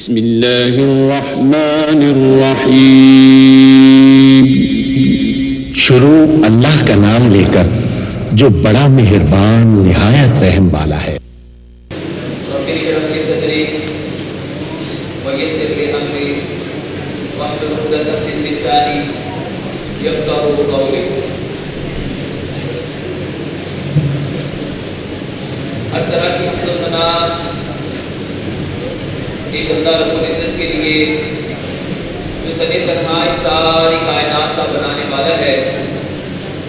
بسم اللہ الرحمن الرحیم۔ شروع اللہ کا نام لے کر جو بڑا مہربان نہایت رحم والا ہے۔ ہر طرح کی حمد و ثنا ایک اللہ رب العزت کے لیے جو تنے تنہا اس ساری کائنات کا بنانے والا ہے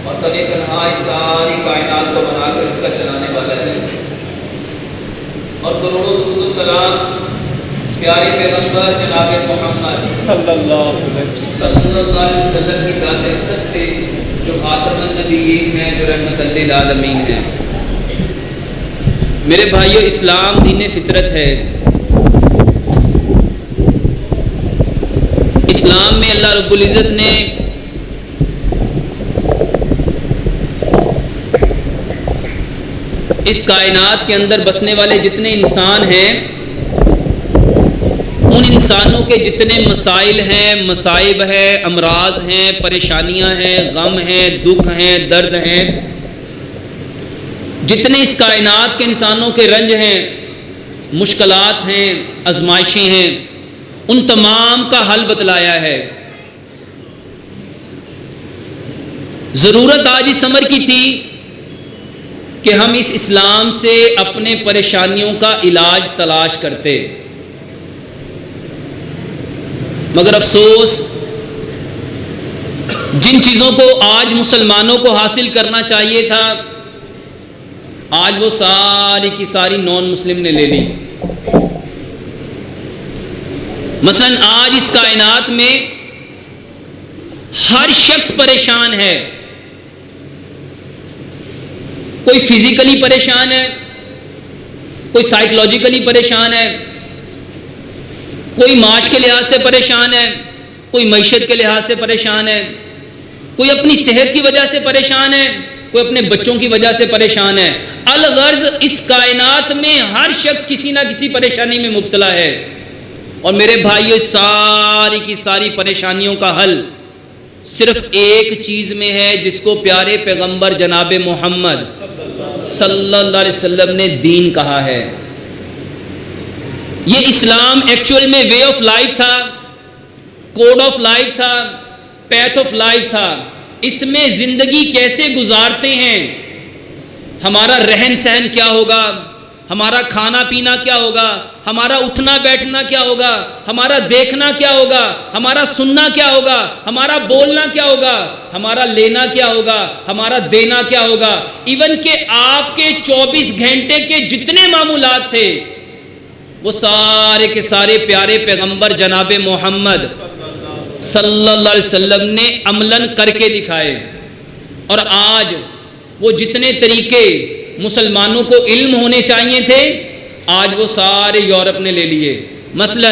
اور تنے تنہا اس ساری کائنات کو بنا کر اس کا چلانے والا ہے، اور کروڑوں درود و سلام پیارے پیغمبر جناب محمد صلی اللہ علیہ وسلم کی ذات اقدس پہ جو خاتم النبیین ہیں، جو رحمت للعالمین ہیں۔ میرے بھائیو، اسلام دین فطرت ہے۔ اسلام میں اللہ رب العزت نے اس کائنات کے اندر بسنے والے جتنے انسان ہیں، ان انسانوں کے جتنے مسائل ہیں، مصائب ہیں، امراض ہیں، پریشانیاں ہیں، غم ہیں، دکھ ہیں، درد ہیں، جتنے اس کائنات کے انسانوں کے رنج ہیں، مشکلات ہیں، آزمائشیں ہیں، ان تمام کا حل بتلایا ہے۔ ضرورت آج اس امر کی تھی کہ ہم اس اسلام سے اپنے پریشانیوں کا علاج تلاش کرتے، مگر افسوس جن چیزوں کو آج مسلمانوں کو حاصل کرنا چاہیے تھا، آج وہ ساری کی ساری نان مسلم نے لے لی۔ مثلا آج اس کائنات میں ہر شخص پریشان ہے، کوئی فزیکلی پریشان ہے، کوئی سائیکولوجیکلی پریشان ہے، کوئی معاش کے لحاظ سے پریشان ہے، کوئی معیشت کے لحاظ سے پریشان ہے، کوئی اپنی صحت کی وجہ سے پریشان ہے، کوئی اپنے بچوں کی وجہ سے پریشان ہے۔ الغرض اس کائنات میں ہر شخص کسی نہ کسی پریشانی میں مبتلا ہے، اور میرے بھائیو، ساری کی ساری پریشانیوں کا حل صرف ایک چیز میں ہے، جس کو پیارے پیغمبر جناب محمد صلی اللہ علیہ وسلم نے دین کہا ہے۔ یہ اسلام ایکچوئل میں وے آف لائف تھا، کوڈ آف لائف تھا، پیتھ آف لائف تھا۔ اس میں زندگی کیسے گزارتے ہیں، ہمارا رہن سہن کیا ہوگا، ہمارا کھانا پینا کیا ہوگا، ہمارا اٹھنا بیٹھنا کیا ہوگا، ہمارا دیکھنا کیا ہوگا، ہمارا سننا کیا ہوگا، ہمارا بولنا کیا ہوگا، ہمارا لینا کیا ہوگا، ہمارا دینا کیا ہوگا، ایون کہ آپ کے 24 گھنٹے کے جتنے معمولات تھے، وہ سارے کے سارے پیارے پیغمبر جناب محمد صلی اللہ علیہ وسلم نے عملاً کر کے دکھائے۔ اور آج وہ جتنے طریقے مسلمانوں کو علم ہونے چاہیے تھے، آج وہ سارے یورپ نے لے لیے۔ مثلا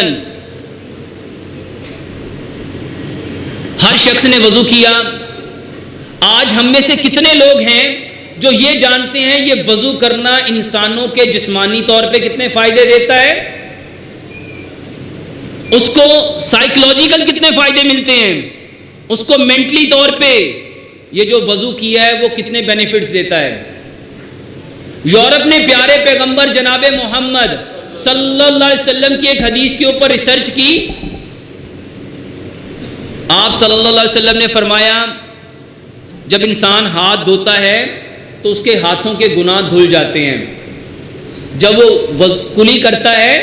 ہر شخص نے وضو کیا۔ آج ہم میں سے کتنے لوگ ہیں جو یہ جانتے ہیں یہ وضو کرنا انسانوں کے جسمانی طور پہ کتنے فائدے دیتا ہے، اس کو سائیکولوجیکل کتنے فائدے ملتے ہیں، اس کو مینٹلی طور پہ یہ جو وضو کیا ہے وہ کتنے بینیفٹس دیتا ہے۔ یورپ نے پیارے پیغمبر جناب محمد صلی اللہ علیہ وسلم کی ایک حدیث کے اوپر ریسرچ کی۔ آپ صلی اللہ علیہ وسلم نے فرمایا، جب انسان ہاتھ دھوتا ہے تو اس کے ہاتھوں کے گناہ دھل جاتے ہیں، جب وہ کلی کرتا ہے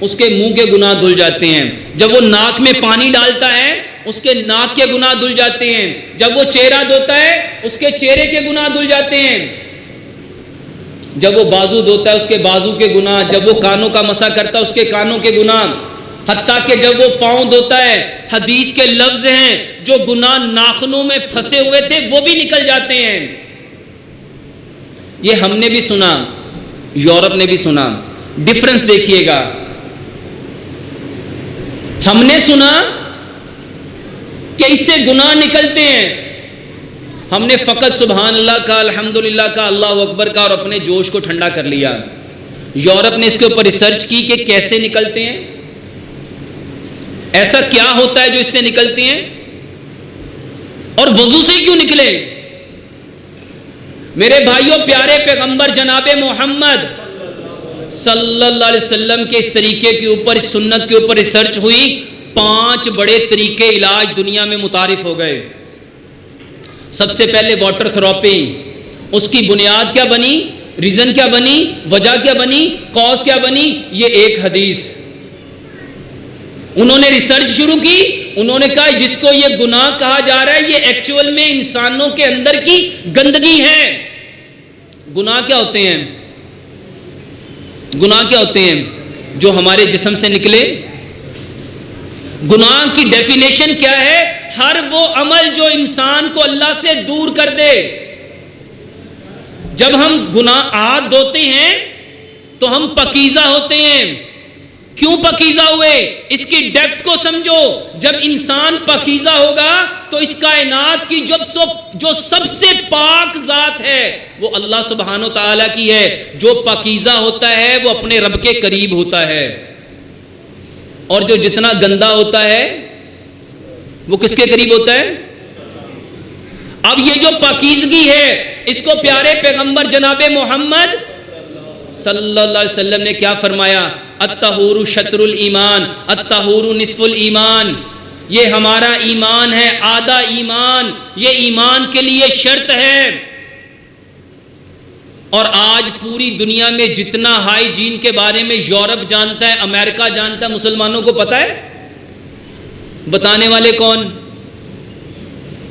اس کے منہ کے گناہ دھل جاتے ہیں، جب وہ ناک میں پانی ڈالتا ہے اس کے ناک کے گناہ دھل جاتے ہیں، جب وہ چہرہ دھوتا ہے اس کے چہرے کے گناہ دھل جاتے ہیں، جب وہ بازو دھوتا ہے اس کے بازو کے گناہ، جب وہ کانوں کا مسح کرتا ہے اس کے کانوں کے گناہ، حتیٰ کہ جب وہ پاؤں دھوتا ہے، حدیث کے لفظ ہیں، جو گناہ ناخنوں میں پھنسے ہوئے تھے وہ بھی نکل جاتے ہیں۔ یہ ہم نے بھی سنا، یورپ نے بھی سنا۔ ڈفرنس دیکھیے گا، ہم نے سنا کہ اس سے گناہ نکلتے ہیں، ہم نے فقط سبحان اللہ کا، الحمدللہ کا، اللہ اکبر کا اور اپنے جوش کو ٹھنڈا کر لیا۔ یورپ نے اس کے اوپر ریسرچ کی کہ کیسے نکلتے ہیں، ایسا کیا ہوتا ہے جو اس سے نکلتے ہیں؟ اور وضو سے کیوں نکلے؟ میرے بھائیوں، پیارے پیغمبر جناب محمد صلی اللہ علیہ وسلم کے اس طریقے کے اوپر، اس سنت کے اوپر ریسرچ ہوئی، 5 بڑے طریقے علاج دنیا میں متعارف ہو گئے۔ سب سے پہلے واٹر تھراپی، اس کی بنیاد کیا بنی، ریزن کیا بنی، وجہ کیا بنی، کاز کیا بنی؟ یہ ایک حدیث۔ انہوں نے ریسرچ شروع کی، انہوں نے کہا جس کو یہ گناہ کہا جا رہا ہے یہ ایکچول میں انسانوں کے اندر کی گندگی ہے۔ گناہ کیا ہوتے ہیں؟ گناہ کیا ہوتے ہیں؟ جو ہمارے جسم سے نکلے۔ گناہ کی ڈیفینیشن کیا ہے؟ ہر وہ عمل جو انسان کو اللہ سے دور کر دے۔ جب ہم گناہ ہاتھ دھوتے ہیں تو ہم پاکیزہ ہوتے ہیں۔ کیوں پاکیزہ ہوئے؟ اس کی ڈیپتھ کو سمجھو۔ جب انسان پاکیزہ ہوگا تو اس کائنات کی جو سب سے پاک ذات ہے وہ اللہ سبحانہ و تعالیٰ کی ہے۔ جو پاکیزہ ہوتا ہے وہ اپنے رب کے قریب ہوتا ہے، اور جو جتنا گندا ہوتا ہے وہ کس کے قریب ہوتا ہے؟ اب یہ جو پاکیزگی ہے اس کو پیارے پیغمبر جناب محمد صلی اللہ علیہ وسلم نے کیا فرمایا؟ الطہور شطر الایمان، الطہور نصف الایمان۔ یہ ہمارا ایمان ہے، آدھا ایمان، یہ ایمان کے لیے شرط ہے۔ اور آج پوری دنیا میں جتنا ہائیجین کے بارے میں یورپ جانتا ہے، امریکہ جانتا ہے، مسلمانوں کو پتا ہے؟ بتانے والے کون؟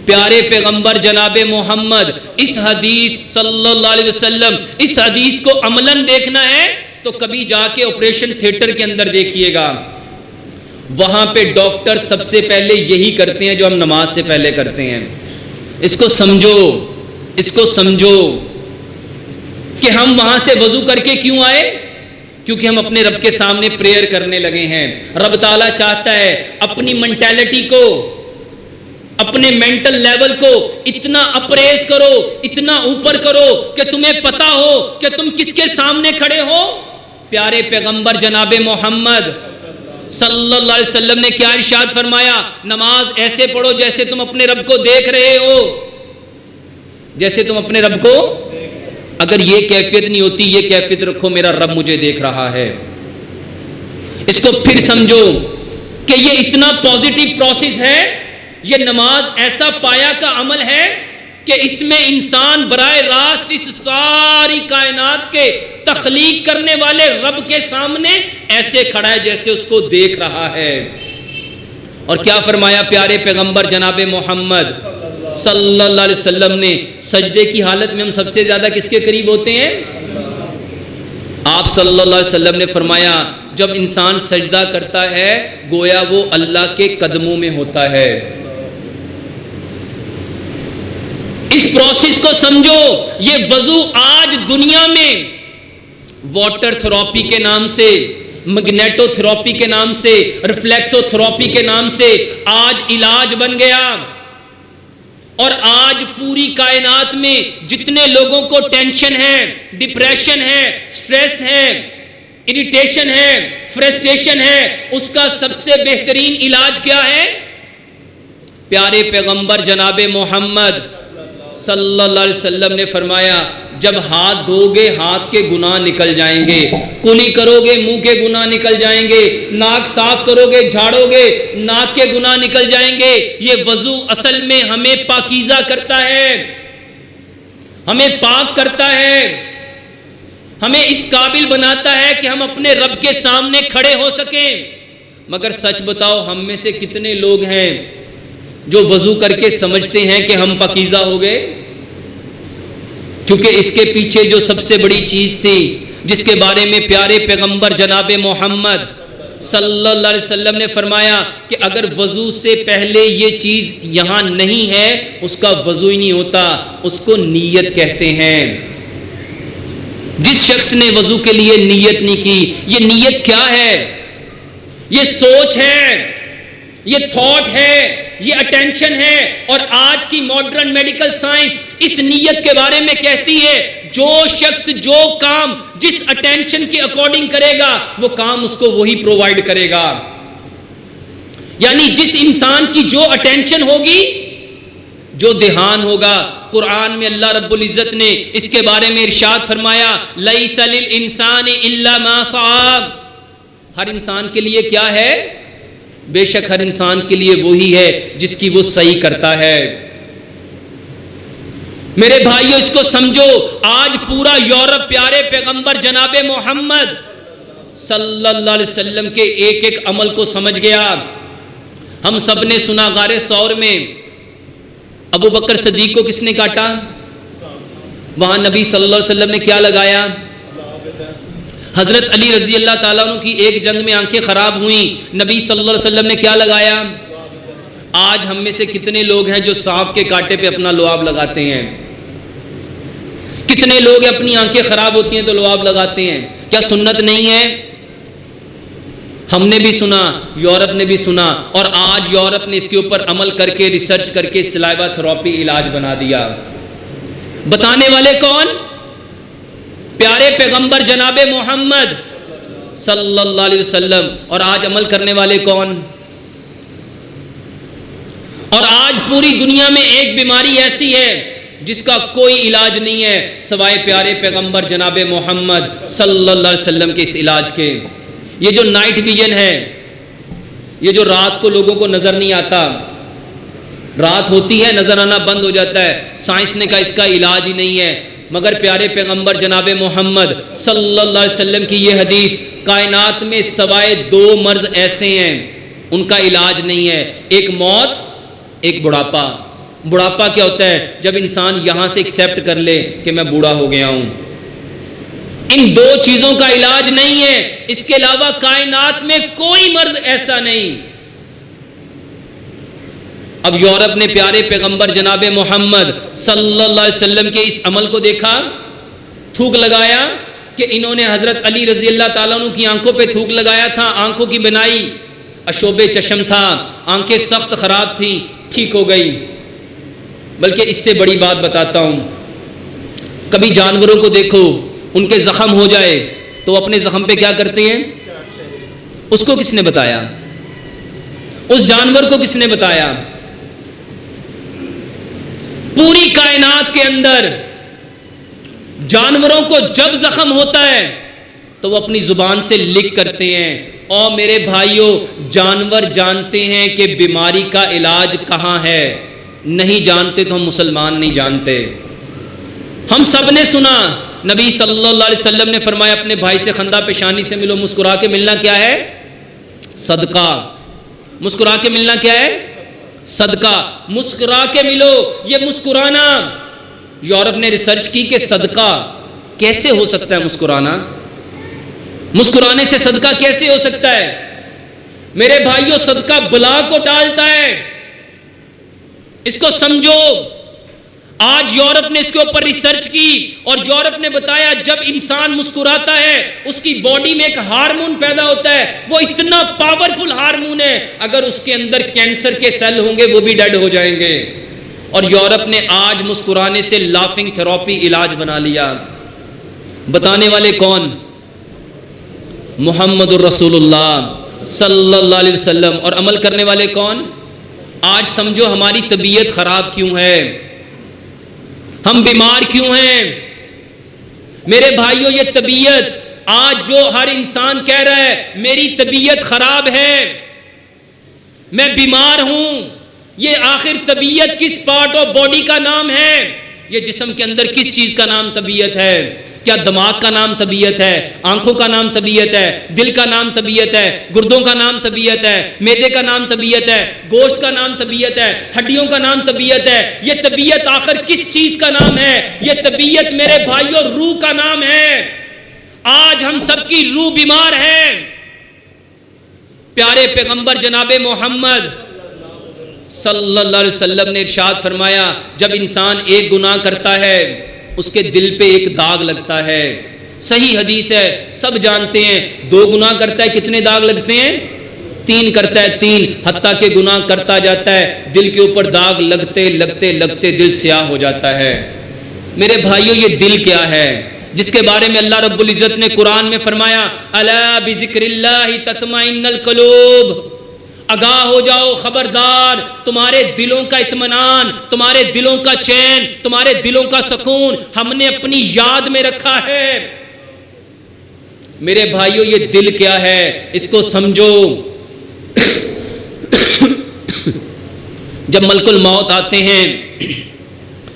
پیارے پیغمبر جناب محمد۔ اس حدیث صلی اللہ علیہ وسلم، اس حدیث کو عملاً دیکھنا ہے تو کبھی جا کے آپریشن تھیٹر کے اندر دیکھیے گا، وہاں پہ ڈاکٹر سب سے پہلے یہی کرتے ہیں جو ہم نماز سے پہلے کرتے ہیں۔ اس کو سمجھو، اس کو سمجھو کہ ہم وہاں سے وضو کر کے کیوں آئے؟ کیونکہ ہم اپنے رب کے سامنے پریئر کرنے لگے ہیں۔ رب تعالیٰ چاہتا ہے اپنی مینٹیلٹی کو، اپنے مینٹل لیول کو اتنا اپریز کرو، اتنا اوپر کرو کہ تمہیں پتا ہو کہ تم کس کے سامنے کھڑے ہو۔ پیارے پیغمبر جناب محمد صلی اللہ علیہ وسلم نے کیا ارشاد فرمایا؟ نماز ایسے پڑھو جیسے تم اپنے رب کو دیکھ رہے ہو، جیسے تم اپنے رب کو۔ اگر یہ کیفیت نہیں ہوتی، یہ کیفیت رکھو میرا رب مجھے دیکھ رہا ہے۔ اس کو پھر سمجھو کہ یہ اتنا پازیٹیو پروسیس ہے، یہ نماز ایسا پایا کا عمل ہے کہ اس میں انسان براہ راست اس ساری کائنات کے تخلیق کرنے والے رب کے سامنے ایسے کھڑا ہے جیسے اس کو دیکھ رہا ہے۔ اور کیا فرمایا پیارے پیغمبر جناب محمد صلی اللہ علیہ وسلم نے؟ سجدے کی حالت میں ہم سب سے زیادہ کس کے قریب ہوتے ہیں؟ آپ صلی اللہ علیہ وسلم نے فرمایا جب انسان سجدہ کرتا ہے گویا وہ اللہ کے قدموں میں ہوتا ہے۔ اس پروسیس کو سمجھو۔ یہ وضو آج دنیا میں واٹر تھراپی کے نام سے، میگنیٹو تھراپی کے نام سے، ریفلیکسو تھراپی کے نام سے آج علاج بن گیا۔ اور آج پوری کائنات میں جتنے لوگوں کو ٹینشن ہے، ڈپریشن ہے، سٹریس ہے، اریٹیشن ہے، فرسٹریشن ہے، اس کا سب سے بہترین علاج کیا ہے؟ پیارے پیغمبر جناب محمد صلی اللہ علیہ وسلم نے فرمایا جب ہاتھ دھو گے ہاتھ کے گناہ نکل جائیں گے، کلی کرو گے منہ کے گناہ نکل جائیں گے، ناک صاف کرو گے جھاڑو گے ناک کے گناہ نکل جائیں گے۔ یہ وضو اصل میں ہمیں پاکیزہ کرتا ہے، ہمیں پاک کرتا ہے، ہمیں اس قابل بناتا ہے کہ ہم اپنے رب کے سامنے کھڑے ہو سکیں۔ مگر سچ بتاؤ ہم میں سے کتنے لوگ ہیں جو وضو کر کے سمجھتے ہیں کہ ہم پاکیزہ ہو گئے؟ کیونکہ اس کے پیچھے جو سب سے بڑی چیز تھی جس کے بارے میں پیارے پیغمبر جناب محمد صلی اللہ علیہ وسلم نے فرمایا کہ اگر وضو سے پہلے یہ چیز یہاں نہیں ہے اس کا وضو ہی نہیں ہوتا، اس کو نیت کہتے ہیں۔ جس شخص نے وضو کے لیے نیت نہیں کی، یہ نیت کیا ہے؟ یہ سوچ ہے، یہ تھاٹ ہے، یہ اٹینشن ہے۔ اور آج کی ماڈرن میڈیکل سائنس اس نیت کے بارے میں کہتی ہے جو شخص جو کام جس اٹینشن کے اکارڈنگ کرے گا وہ کام اس کو وہی پرووائڈ کرے گا۔ یعنی جس انسان کی جو اٹینشن ہوگی، جو دھیان ہوگا، قرآن میں اللہ رب العزت نے اس کے بارے میں ارشاد فرمایا لیس للانسان الا ما سعی، ہر انسان کے لیے کیا ہے؟ بے شک ہر انسان کے لیے وہی ہے جس کی وہ صحیح کرتا ہے۔ میرے بھائیو اس کو سمجھو، آج پورا یورپ پیارے پیغمبر جناب محمد صلی اللہ علیہ وسلم کے ایک ایک عمل کو سمجھ گیا۔ ہم سب نے سنا غار ثور میں ابو بکر صدیق کو کس نے کاٹا؟ وہاں نبی صلی اللہ علیہ وسلم نے کیا لگایا؟ حضرت علی رضی اللہ تعالیٰ عنہ کی ایک جنگ میں آنکھیں خراب ہوئیں، نبی صلی اللہ علیہ وسلم نے کیا لگایا؟ آج ہم میں سے کتنے لوگ ہیں جو سانپ کے کانٹے پہ اپنا لعاب لگاتے ہیں؟ کتنے لوگ اپنی آنکھیں خراب ہوتی ہیں تو لعاب لگاتے ہیں؟ کیا سنت نہیں ہے؟ ہم نے بھی سنا، یورپ نے بھی سنا، اور آج یورپ نے اس کے اوپر عمل کر کے ریسرچ کر کے سلائیوا تھراپی علاج بنا دیا۔ بتانے والے کون؟ پیارے پیغمبر جناب محمد صلی اللہ علیہ وسلم۔ اور آج عمل کرنے والے کون؟ اور آج پوری دنیا میں ایک بیماری ایسی ہے جس کا کوئی علاج نہیں ہے سوائے پیارے پیغمبر جناب محمد صلی اللہ علیہ وسلم کے اس علاج کے۔ یہ جو نائٹ ویژن ہے، یہ جو رات کو لوگوں کو نظر نہیں آتا، رات ہوتی ہے نظر آنا بند ہو جاتا ہے، سائنس نے کہا اس کا علاج ہی نہیں ہے، مگر پیارے پیغمبر جناب محمد صلی اللہ علیہ وسلم کی یہ حدیث، کائنات میں سوائے 2 مرض ایسے ہیں ان کا علاج نہیں ہے، ایک موت، ایک بڑھاپا۔ بڑھاپا کیا ہوتا ہے؟ جب انسان یہاں سے ایکسیپٹ کر لے کہ میں بوڑھا ہو گیا ہوں۔ ان 2 چیزوں کا علاج نہیں ہے، اس کے علاوہ کائنات میں کوئی مرض ایسا نہیں۔ اب یورپ نے پیارے پیغمبر جناب محمد صلی اللہ علیہ وسلم کے اس عمل کو دیکھا، تھوک لگایا کہ انہوں نے حضرت علی رضی اللہ تعالیٰ عنہ کی آنکھوں پہ تھوک لگایا تھا، آنکھوں کی بنائی، اشوب چشم تھا، آنکھیں سخت خراب تھیں، ٹھیک ہو گئی۔ بلکہ اس سے بڑی بات بتاتا ہوں، کبھی جانوروں کو دیکھو، ان کے زخم ہو جائے تو اپنے زخم پہ کیا کرتے ہیں؟ اس کو کس نے بتایا؟ اس جانور کو کس نے بتایا؟ پوری کائنات کے اندر جانوروں کو جب زخم ہوتا ہے تو وہ اپنی زبان سے لکھ کرتے ہیں۔ اور میرے بھائیوں، جانور جانتے ہیں کہ بیماری کا علاج کہاں ہے، نہیں جانتے تو ہم مسلمان نہیں جانتے۔ ہم سب نے سنا، نبی صلی اللہ علیہ وسلم نے فرمایا اپنے بھائی سے خندہ پیشانی سے ملو، مسکرا کے ملنا کیا ہے؟ صدقہ۔ مسکرا کے ملنا کیا ہے؟ صدقہ۔ مسکرا کے ملو، یہ مسکرانا، یورپ نے ریسرچ کی کہ صدقہ کیسے ہو سکتا ہے؟ مسکرانا، مسکرانے سے صدقہ کیسے ہو سکتا ہے؟ میرے بھائیوں، صدقہ بلا کو ٹالتا ہے، اس کو سمجھو۔ آج یورپ نے اس کے اوپر ریسرچ کی اور یورپ نے بتایا جب انسان مسکراتا ہے اس کی باڈی میں ایک ہارمون پیدا ہوتا ہے، وہ اتنا پاورفل ہارمون ہے اگر اس کے اندر کینسر کے سیل ہوں گے وہ بھی ڈیڈ ہو جائیں گے۔ اور یورپ نے آج مسکرانے سے لافنگ تھراپی علاج بنا لیا۔ بتانے والے کون؟ محمد الرسول اللہ صلی اللہ علیہ وسلم۔ اور عمل کرنے والے کون؟ آج سمجھو ہماری طبیعت خراب کیوں ہے، ہم بیمار کیوں ہیں؟ میرے بھائیوں، یہ طبیعت، آج جو ہر انسان کہہ رہا ہے میری طبیعت خراب ہے، میں بیمار ہوں، یہ آخر طبیعت کس پارٹ آف باڈی کا نام ہے؟ یہ جسم کے اندر کس چیز کا نام طبیعت ہے؟ کیا دماغ کا نام طبیعت ہے؟ آنکھوں کا نام طبیعت ہے؟ دل کا نام طبیعت ہے؟ گردوں کا نام طبیعت ہے؟ معدے کا نام طبیعت ہے؟ گوشت کا نام طبیعت ہے؟ ہڈیوں کا نام طبیعت ہے؟ یہ طبیعت آخر کس چیز کا نام ہے؟ یہ طبیعت میرے بھائیوں روح کا نام ہے۔ آج ہم سب کی روح بیمار ہے۔ پیارے پیغمبر جناب محمد صلی اللہ علیہ وسلم نے ارشاد فرمایا جب انسان ایک گناہ کرتا ہے اس کے دل پہ ایک داغ لگتا ہے۔ صحیح حدیث ہے، سب جانتے ہیں، 2 گناہ کرتا ہے کتنے داغ لگتے ہیں؟ 3 کرتا ہے 3، حتیٰ کہ گناہ کرتا جاتا ہے دل کے اوپر داغ لگتے لگتے لگتے دل سیاہ ہو جاتا ہے۔ میرے بھائیوں، یہ دل کیا ہے جس کے بارے میں اللہ رب العزت نے قرآن میں فرمایا الا بذکر اللہ تطمئن القلوب، آگاہ ہو جاؤ، خبردار، تمہارے دلوں کا اطمینان، تمہارے دلوں کا چین، تمہارے دلوں کا سکون ہم نے اپنی یاد میں رکھا ہے۔ میرے بھائیوں، یہ دل کیا ہے اس کو سمجھو۔ جب ملک الموت آتے ہیں،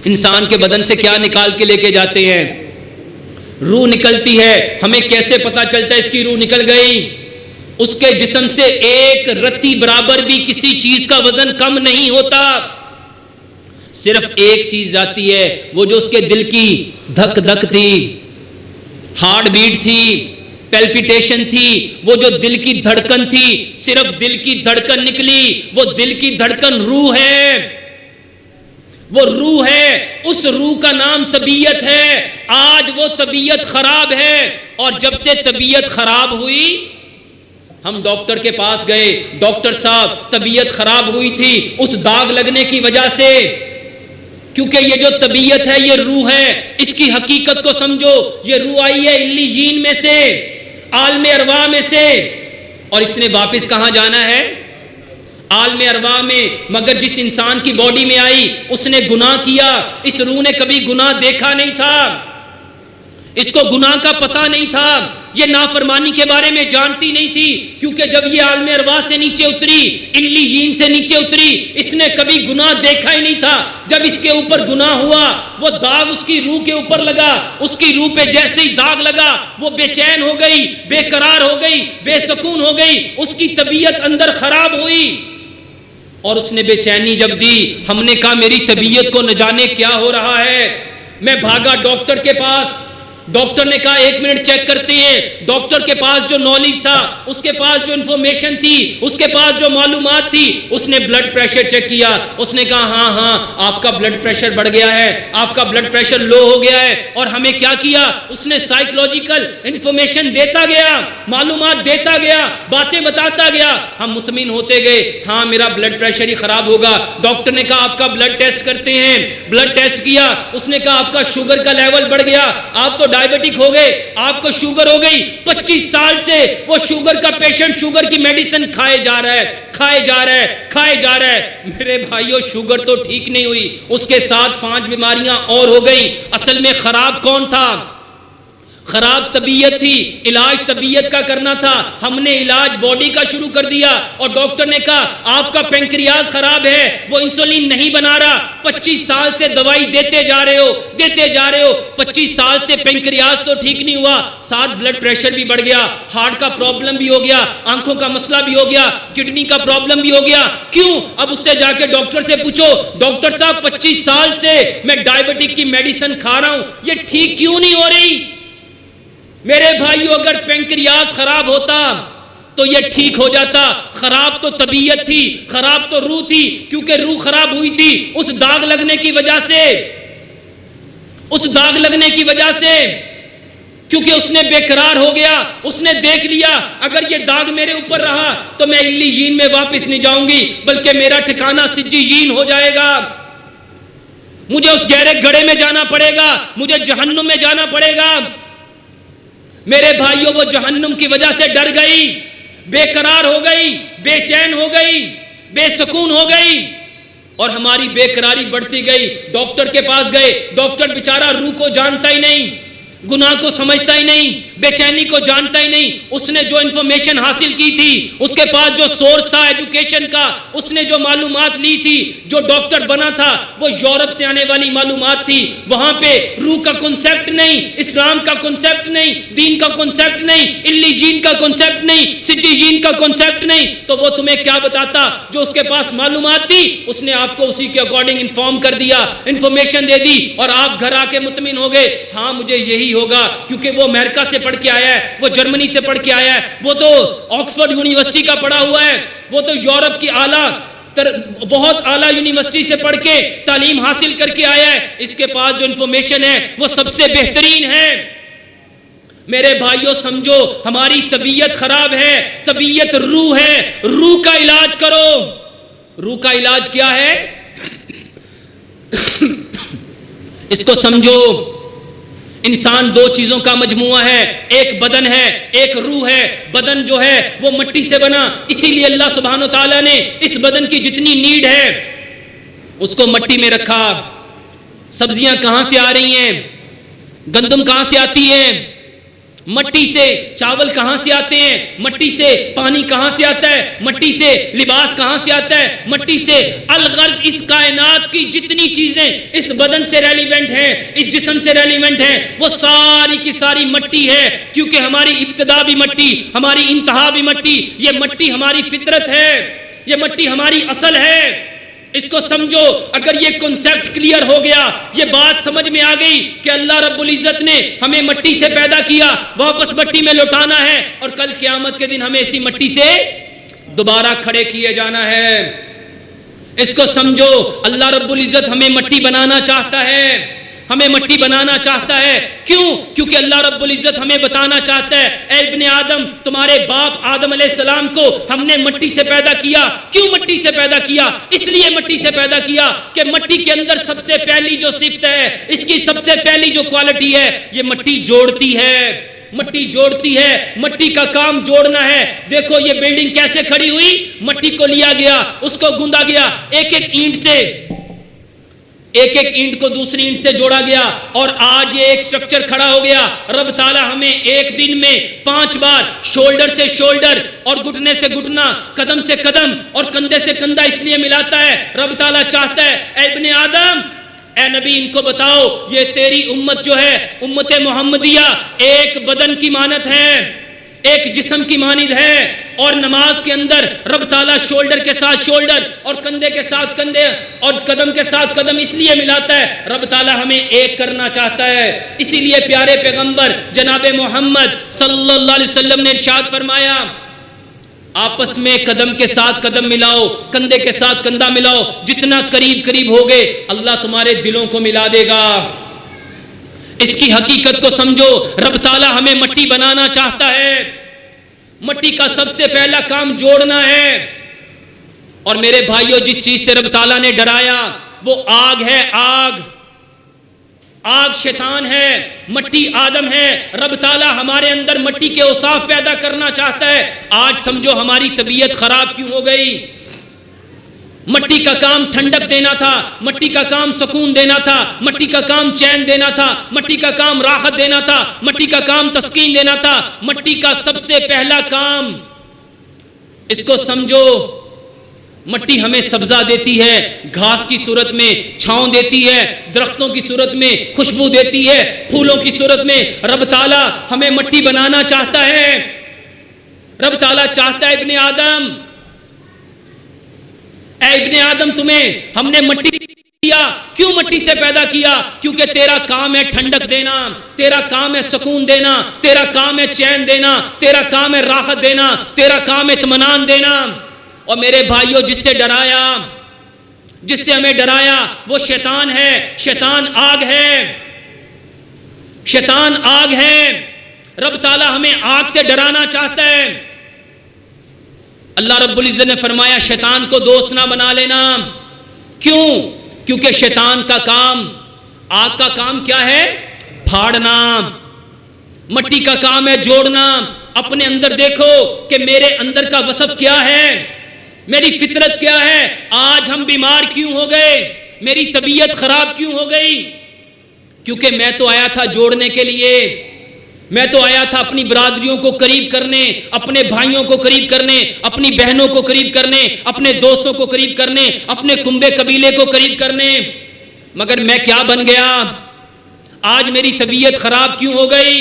انسان کے بدن سے کیا نکال کے لے کے جاتے ہیں؟ روح نکلتی ہے۔ ہمیں کیسے پتا چلتا ہے اس کی روح نکل گئی؟ اس کے جسم سے ایک رتی برابر بھی کسی چیز کا وزن کم نہیں ہوتا، صرف ایک چیز جاتی ہے، وہ جو اس کے دل کی دھک دھک تھی، ہارٹ بیٹ تھی، پیلپیٹیشن تھی، وہ جو دل کی دھڑکن تھی، صرف دل کی دھڑکن نکلی۔ وہ دل کی دھڑکن روح ہے، وہ روح ہے، اس روح کا نام طبیعت ہے۔ آج وہ طبیعت خراب ہے، اور جب سے طبیعت خراب ہوئی، ہم ڈاکٹر کے پاس گئے، ڈاکٹر صاحب طبیعت خراب ہوئی تھی اس داغ لگنے کی وجہ سے، کیونکہ یہ جو طبیعت ہے یہ روح ہے، اس کی حقیقت کو سمجھو۔ یہ روح آئی ہے علیین میں سے، عالم ارواح میں سے، اور اس نے واپس کہاں جانا ہے؟ عالم ارواح میں۔ مگر جس انسان کی باڈی میں آئی اس نے گناہ کیا، اس روح نے کبھی گناہ دیکھا نہیں تھا، اس کو گناہ کا پتہ نہیں تھا، یہ نافرمانی کے بارے میں جانتی نہیں تھی، کیونکہ جب یہ عالم ارواح سے نیچے اتری، علیین سے نیچے اتری، اس نے کبھی گناہ دیکھا ہی نہیں تھا۔ جب اس کے اوپر گناہ ہوا، وہ داغ اس کی روح کے اوپر لگا، اس کی روح پہ جیسے ہی داغ لگا وہ بے چین ہو گئی، بے قرار ہو گئی، بے سکون ہو گئی، اس کی طبیعت اندر خراب ہوئی، اور اس نے بے چینی جب دی، ہم نے کہا میری طبیعت کو نہ جانے کیا ہو رہا ہے۔ میں بھاگا ڈاکٹر کے پاس، ڈاکٹر نے کہا 1 منٹ چیک کرتے ہیں۔ ڈاکٹر کے پاس جو نالج تھا، اس کے پاس جو انفارمیشن تھی، اس کے پاس جو معلومات تھی، اس نے بلڈ پریشر چیک کیا، اس نے کہا ہاں آپ کا بلڈ پریشر بڑھ گیا ہے، آپ کا بلڈ پریشر لو ہو گیا ہے۔ اور ہمیں کیا کیا؟ اس نے سائیکولوجیکل انفارمیشن دیتا گیا، معلومات دیتا گیا، باتیں بتاتا گیا، ہم مطمئن ہوتے گئے، ہاں میرا بلڈ پریشر ہی خراب ہوگا۔ ڈاکٹر نے کہا آپ کا بلڈ ٹیسٹ کرتے ہیں، بلڈ ٹیسٹ کیا، اس نے کہا آپ کا شوگر کا لیول بڑھ گیا، آپ تو ڈائبٹک ہو گئے، آپ کو شوگر ہو گئی۔ 25 سال سے وہ شوگر کا پیشنٹ شوگر کی میڈیسن کھائے جا رہا ہے، کھائے جا رہا ہے، کھائے جا رہا ہے۔ میرے بھائیوں، شوگر تو ٹھیک نہیں ہوئی، اس کے ساتھ 5 بیماریاں اور ہو گئی۔ اصل میں خراب کون تھا؟ خراب طبیعت تھی، علاج طبیعت کا کرنا تھا، ہم نے علاج باڈی کا شروع کر دیا، اور ڈاکٹر نے کہا آپ کا پینکریاس خراب ہے، وہ انسولین نہیں بنا رہا۔ 25 سال سے دوائی دیتے جا رہے ہو، دیتے جا رہے ہو، 25 سال سے پینکریاس تو ٹھیک نہیں ہوا، ساتھ بلڈ پریشر بھی بڑھ گیا، ہارٹ کا پرابلم بھی ہو گیا، آنکھوں کا مسئلہ بھی ہو گیا، کڈنی کا پرابلم بھی ہو گیا۔ کیوں؟ اب اس سے جا کے ڈاکٹر سے پوچھو، ڈاکٹر صاحب 25 سال سے میں ڈائبٹک کی میڈیسن کھا رہا ہوں، یہ ٹھیک کیوں نہیں ہو رہی؟ میرے بھائیو، اگر پینکریاس خراب ہوتا تو یہ ٹھیک ہو جاتا۔ خراب تو طبیعت تھی، خراب تو روح تھی، کیونکہ روح خراب ہوئی تھی اس داغ لگنے کی وجہ سے، اس داغ لگنے کی وجہ سے، کیونکہ اس نے بے قرار ہو گیا، اس نے دیکھ لیا اگر یہ داغ میرے اوپر رہا تو میں علیین میں واپس نہیں جاؤں گی، بلکہ میرا ٹھکانہ سجین ہو جائے گا، مجھے اس گہرے گڑھے میں جانا پڑے گا، مجھے جہنم میں جانا پڑے گا۔ میرے بھائیوں، وہ جہنم کی وجہ سے ڈر گئی، بے قرار ہو گئی، بے چین ہو گئی، بے سکون ہو گئی، اور ہماری بے قراری بڑھتی گئی۔ ڈاکٹر کے پاس گئے، ڈاکٹر بیچارہ روح کو جانتا ہی نہیں، گناہ کو سمجھتا ہی نہیں، بے چینی کو جانتا ہی نہیں۔ اس نے جو انفارمیشن حاصل کی تھی، اس کے پاس جو سورس تھا ایجوکیشن کا، اس نے جو معلومات لی تھی، جو ڈاکٹر بنا تھا، وہ یورپ سے آنے والی معلومات تھی۔ وہاں پہ روح کا کنسیپٹ نہیں، اسلام کا کنسیپٹ نہیں، دین کا کنسیپٹ نہیں، علیین کا کنسیپٹ نہیں، سجین کا کنسیپٹ نہیں، تو وہ تمہیں کیا بتاتا؟ جو اس کے پاس معلومات تھی اس نے آپ کو اسی کے اکارڈنگ انفارم کر دیا، انفارمیشن دے دی، اور آپ گھر آ کے مطمئن ہو گئے، ہاں مجھے یہی ہوگا، کیونکہ وہ امریکہ سے پڑھ کے آیا ہے، وہ جرمنی سے پڑھ کے آیا ہے، وہ تو آکسفورڈ یونیورسٹی کا پڑھا ہوا ہے، وہ تو یورپ کی بہت اعلیٰ یونیورسٹی سے پڑھ کے تعلیم حاصل کر کے آیا ہے، اس کے پاس جو انفارمیشن ہے وہ سب سے بہترین ہے۔ میرے بھائیوں سمجھو، ہماری طبیعت خراب ہے، طبیعت روح ہے، روح کا علاج کرو۔ روح کا علاج کیا ہے؟ اس کو سمجھو، انسان دو چیزوں کا مجموعہ ہے، ایک بدن ہے، ایک روح ہے۔ بدن جو ہے وہ مٹی سے بنا، اسی لیے اللہ سبحانہ و تعالیٰ نے اس بدن کی جتنی نیڈ ہے اس کو مٹی میں رکھا۔ سبزیاں کہاں سے آ رہی ہیں؟ گندم کہاں سے آتی ہے؟ مٹی سے۔ چاول کہاں سے آتے ہیں؟ مٹی سے۔ پانی کہاں سے آتا ہے؟ مٹی سے۔ لباس کہاں سے آتا ہے؟ مٹی سے۔ الغرض اس کائنات کی جتنی چیزیں اس بدن سے ریلیونٹ ہیں، اس جسم سے ریلیونٹ ہیں، وہ ساری کی ساری مٹی ہے، کیونکہ ہماری ابتدا بھی مٹی، ہماری انتہا بھی مٹی۔ یہ مٹی ہماری فطرت ہے، یہ مٹی ہماری اصل ہے۔ اس کو سمجھو۔ اگر یہ کنسیپٹ کلیئر ہو گیا، یہ بات سمجھ میں آ گئی کہ اللہ رب العزت نے ہمیں مٹی سے پیدا کیا، واپس مٹی میں لوٹانا ہے، اور کل قیامت کے دن ہمیں اسی مٹی سے دوبارہ کھڑے کیے جانا ہے۔ اس کو سمجھو۔ اللہ رب العزت ہمیں مٹی بنانا چاہتا ہے، ہمیں مٹی بنانا چاہتا ہے۔ کیوں؟ کیونکہ اللہ رب العزت ہمیں بتانا چاہتا ہے، اے ابن آدم، تمہارے باپ آدم علیہ السلام کو ہم نے مٹی سے پیدا کیا۔ کیوں مٹی سے پیدا کیا؟ اس لیے مٹی سے پیدا کیا کہ مٹی کے اندر سب سے پہلی جو صفت ہے، اس کی سب سے پہلی جو کوالٹی ہے، یہ مٹی جوڑتی ہے۔ مٹی جوڑتی ہے، مٹی کا کام جوڑنا ہے۔ دیکھو یہ بلڈنگ کیسے کھڑی ہوئی؟ مٹی کو لیا گیا، اس کو گوندا گیا، ایک ایک اینٹ سے، ایک ایک اینٹ کو دوسری اینٹ سے جوڑا گیا، اور آج یہ ایک سٹرکچر کھڑا ہو گیا۔ رب تعالیٰ ہمیں ایک دن میں 5 بار شولڈر سے شولڈر اور گھٹنے سے گھٹنا، قدم سے قدم اور کندھے سے کندھا اس لیے ملاتا ہے۔ رب تعالیٰ چاہتا ہے، اے ابن آدم، اے نبی، ان کو بتاؤ یہ تیری امت جو ہے، امت محمدیہ، ایک بدن کی مانند ہے، ایک جسم کی مانند ہے، اور نماز کے اندر رب تعالیٰ شولڈر کے ساتھ شولڈر اور کندھے کے ساتھ کندھے اور قدم کے ساتھ قدم اس لیے ملاتا ہے، رب تعالیٰ ہمیں ایک کرنا چاہتا ہے۔ اسی لیے پیارے پیغمبر جناب محمد صلی اللہ علیہ وسلم نے ارشاد فرمایا، آپس میں قدم کے ساتھ قدم ملاؤ، کندھے کے ساتھ کندھا ملاؤ، جتنا قریب قریب ہوگے اللہ تمہارے دلوں کو ملا دے گا۔ اس کی حقیقت کو سمجھو۔ رب تعالیٰ ہمیں مٹی بنانا چاہتا ہے، مٹی کا سب سے پہلا کام جوڑنا ہے۔ اور میرے بھائیوں، جس چیز سے رب تعالیٰ نے ڈرایا وہ آگ ہے، آگ۔ آگ شیطان ہے، مٹی آدم ہے۔ رب تعالیٰ ہمارے اندر مٹی کے اوصاف پیدا کرنا چاہتا ہے۔ آج سمجھو ہماری طبیعت خراب کیوں ہو گئی؟ مٹی کا کام ٹھنڈک دینا تھا، مٹی کا کام سکون دینا تھا، مٹی کا کام چین دینا تھا، مٹی کا کام راحت دینا تھا، مٹی کا کام تسکین دینا تھا۔ مٹی کا سب سے پہلا کام، اس کو سمجھو، مٹی ہمیں سبزہ دیتی ہے، گھاس کی صورت میں چھاؤں دیتی ہے، درختوں کی صورت میں خوشبو دیتی ہے، پھولوں کی صورت میں۔ رب تعالیٰ ہمیں مٹی بنانا چاہتا ہے۔ رب تعالیٰ چاہتا ہے، ابن آدم، اے ابن آدم، تمہیں ہم نے مٹی دیا۔ کیوں مٹی سے پیدا کیا؟ کیونکہ تیرا کام ہے ٹھنڈک دینا، تیرا کام ہے سکون دینا، تیرا کام ہے چین دینا، تیرا کام ہے راحت دینا، تیرا کام ہے اطمینان دینا۔ اور میرے بھائیوں، جس سے ڈرایا، جس سے ہمیں ڈرایا وہ شیطان ہے۔ شیطان آگ ہے، شیطان آگ ہے۔ رب تعالیٰ ہمیں آگ سے ڈرانا چاہتا ہے۔ اللہ رب العزت نے فرمایا، شیطان کو دوست نہ بنا لینا۔ کیوں؟ کیونکہ شیطان کا کام، آگ کا کام کیا ہے؟ پھاڑنا۔ مٹی کا کام ہے جوڑنا۔ اپنے اندر دیکھو کہ میرے اندر کا وصف کیا ہے، میری فطرت کیا ہے۔ آج ہم بیمار کیوں ہو گئے؟ میری طبیعت خراب کیوں ہو گئی؟ کیونکہ میں تو آیا تھا جوڑنے کے لیے، میں تو آیا تھا اپنی برادریوں کو قریب کرنے، اپنے بھائیوں کو قریب کرنے، اپنی بہنوں کو قریب کرنے، اپنے دوستوں کو قریب کرنے، اپنے کنبے قبیلے کو قریب کرنے۔ مگر میں کیا بن گیا؟ آج میری طبیعت خراب کیوں ہو گئی؟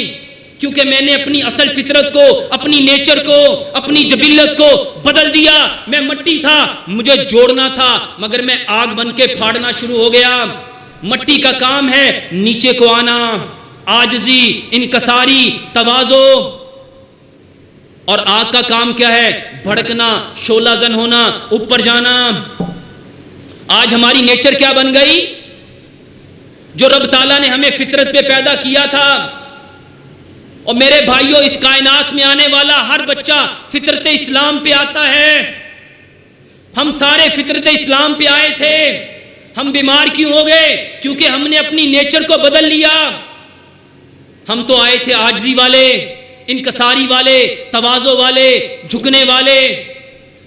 کیونکہ میں نے اپنی اصل فطرت کو، اپنی نیچر کو، اپنی جبلت کو بدل دیا۔ میں مٹی تھا، مجھے جوڑنا تھا، مگر میں آگ بن کے پھاڑنا شروع ہو گیا۔ مٹی کا کام ہے نیچے کو آنا، عاجزی، انکساری، تواضع، اور آگ کا کام کیا ہے؟ بھڑکنا، شعلہ زن ہونا، اوپر جانا۔ آج ہماری نیچر کیا بن گئی؟ جو رب تعالیٰ نے ہمیں فطرت پہ پیدا کیا تھا۔ اور میرے بھائیوں، اس کائنات میں آنے والا ہر بچہ فطرت اسلام پہ آتا ہے۔ ہم سارے فطرت اسلام پہ آئے تھے۔ ہم بیمار کیوں ہو گئے؟ کیونکہ ہم نے اپنی نیچر کو بدل لیا۔ ہم تو آئے تھے عاجزی والے، انکساری والے، تواضع والے، جھکنے والے۔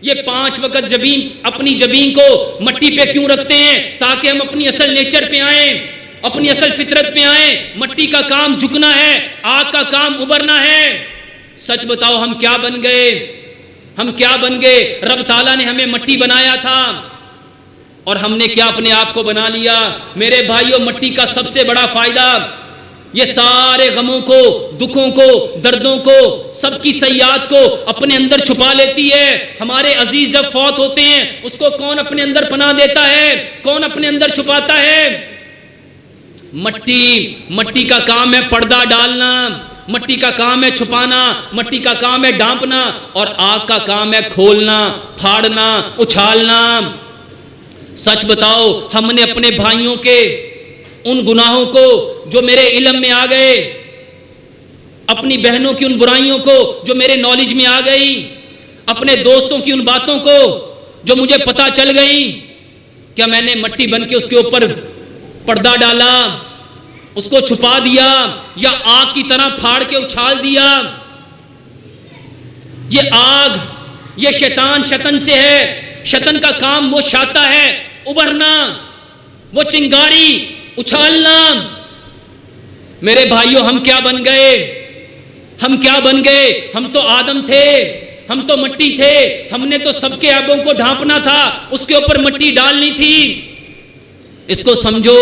یہ 5 وقت جبین اپنی جبین کو مٹی پہ کیوں رکھتے ہیں؟ تاکہ ہم اپنی اصل نیچر پہ آئیں، اپنی اصل فطرت پہ آئیں۔ مٹی کا کام جھکنا ہے، آگ کا کام ابھرنا ہے۔ سچ بتاؤ ہم کیا بن گئے؟ ہم کیا بن گئے؟ رب تعالیٰ نے ہمیں مٹی بنایا تھا اور ہم نے کیا اپنے آپ کو بنا لیا؟ میرے بھائیوں، مٹی کا سب سے بڑا فائدہ یہ سارے غموں کو، دکھوں کو، دردوں کو، سب کی سیاحت کو اپنے اندر چھپا لیتی ہے۔ ہمارے عزیز جب فوت ہوتے ہیں اس کو کون اپنے اندر پناہ دیتا ہے؟ کون اپنے اندر چھپاتا ہے؟ مٹی کا کام ہے پردہ ڈالنا، مٹی کا کام ہے چھپانا، مٹی کا کام ہے ڈھانپنا، اور آگ کا کام ہے کھولنا، پھاڑنا، اچھالنا۔ سچ بتاؤ ہم نے اپنے بھائیوں کے ان گناہوں کو جو میرے علم میں آ گئے، اپنی بہنوں کی ان برائیوں کو جو میرے نالج میں آ گئی، اپنے دوستوں کی ان باتوں کو جو مجھے پتہ چل گئی، کیا میں نے مٹی بن کے اس کے اوپر پردہ ڈالا، اس کو چھپا دیا، یا آگ کی طرح پھاڑ کے اچھال دیا؟ یہ آگ، یہ شیطن سے ہے۔ شیطن کا کام وہ شاتا ہے، ابھرنا، وہ چنگاری اچھالنا۔ میرے بھائیوں ہم کیا بن گئے؟ ہم کیا بن گئے؟ ہم تو آدم تھے، ہم تو مٹی تھے، ہم نے تو سب کے عیبوں کو ڈھانپنا تھا، اس کے اوپر مٹی ڈالنی تھی۔ اس کو سمجھو،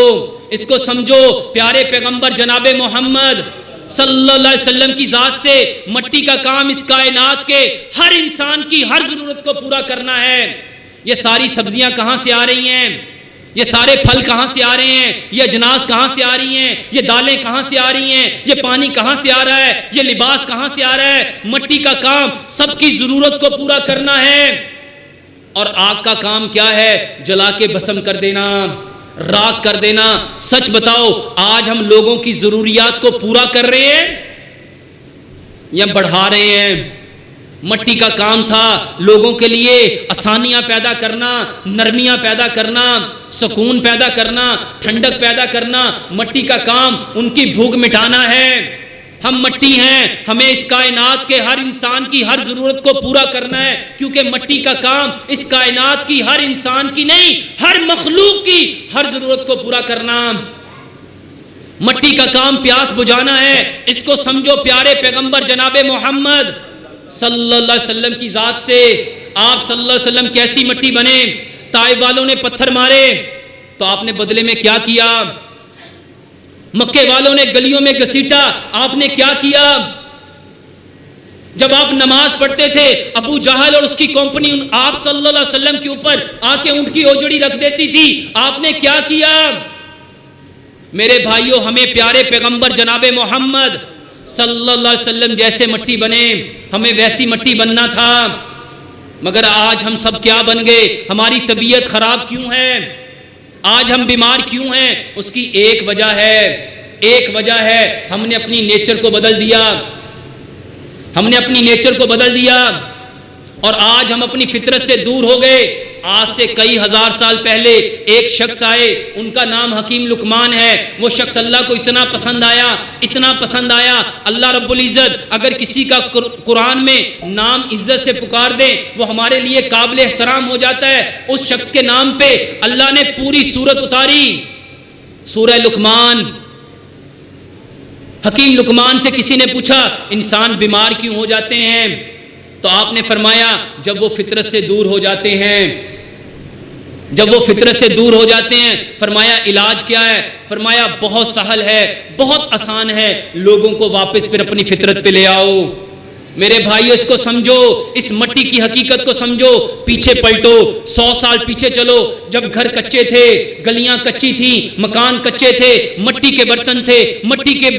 اس کو سمجھو۔ پیارے پیغمبر جناب محمد صلی اللہ علیہ وسلم کی ذات سے مٹی کا کام اس کائنات کے ہر انسان کی ہر ضرورت کو پورا کرنا ہے۔ یہ ساری سبزیاں کہاں سے آ رہی ہیں؟ یہ سارے پھل کہاں سے آ رہے ہیں؟ یہ اجناس کہاں سے آ رہی ہیں؟ یہ دالیں کہاں سے آ رہی ہیں؟ یہ پانی کہاں سے آ رہا ہے؟ یہ لباس کہاں سے آ رہا ہے؟ مٹی کا کام سب کی ضرورت کو پورا کرنا ہے۔ اور آگ کا کام کیا ہے؟ جلا کے بھسم کر دینا، راکھ کر دینا۔ سچ بتاؤ آج ہم لوگوں کی ضروریات کو پورا کر رہے ہیں یا بڑھا رہے ہیں؟ مٹی کا کام تھا لوگوں کے لیے آسانیاں پیدا کرنا، نرمیاں پیدا کرنا، سکون پیدا کرنا، ٹھنڈک پیدا کرنا۔ مٹی کا کام ان کی بھوک مٹانا ہے۔ ہم مٹی ہیں، ہمیں اس کائنات کے ہر انسان کی ہر ضرورت کو پورا کرنا ہے، کیونکہ مٹی کا کام اس کائنات کی ہر انسان کی نہیں، ہر مخلوق کی ہر ضرورت کو پورا کرنا۔ مٹی کا کام پیاس بجھانا ہے۔ اس کو سمجھو پیارے پیغمبر جناب محمد صلی اللہ علیہ وسلم کی ذات سے، آپ صلی اللہ علیہ وسلم کیسی مٹی بنے؟ طائف والوں نے پتھر مارے تو آپ نے بدلے میں کیا کیا؟ مکے والوں نے گلیوں میں گھسیٹا، آپ نے کیا کیا؟ جب آپ نماز پڑھتے تھے ابو جہل اور اس کی کمپنی آپ صلی اللہ علیہ وسلم کے اوپر آ کے اونٹ کی اوجڑی رکھ دیتی تھی، آپ نے کیا کیا؟ میرے بھائیوں ہمیں پیارے پیغمبر جناب محمد صلی اللہ علیہ وسلم جیسے مٹی بنے، ہمیں ویسی مٹی بننا تھا۔ مگر آج ہم سب کیا بن گئے؟ ہماری طبیعت خراب کیوں ہے؟ آج ہم بیمار کیوں ہیں؟ اس کی ایک وجہ ہے ہم نے اپنی نیچر کو بدل دیا، ہم نے اپنی نیچر کو بدل دیا، اور آج ہم اپنی فطرت سے دور ہو گئے۔ آج سے کئی ہزار سال پہلے ایک شخص آئے، ان کا نام حکیم لقمان ہے۔ وہ شخص اللہ کو اتنا پسند آیا، اللہ رب العزت اگر کسی کا قرآن میں نام عزت سے پکار دیں وہ ہمارے لیے قابل احترام ہو جاتا ہے۔ اس شخص کے نام پہ اللہ نے پوری سورت اتاری، سورہ لقمان۔ حکیم لقمان سے کسی نے پوچھا انسان بیمار کیوں ہو جاتے ہیں؟ تو آپ نے فرمایا جب وہ فطرت سے دور ہو جاتے ہیں، جب وہ فطرت سے دور ہو جاتے ہیں۔ فرمایا علاج کیا ہے؟ فرمایا بہت سہل ہے، بہت آسان ہے، لوگوں کو واپس پھر اپنی فطرت پہ لے آؤ۔ میرے بھائیو اس کو سمجھو، اس مٹی کی حقیقت کو سمجھو۔ پیچھے پلٹو، 100 سال پیچھے چلو، جب گھر کچے تھے، گلیاں کچی تھی، مکان کچے تھے، مٹی کے برتن تھے، مٹی کے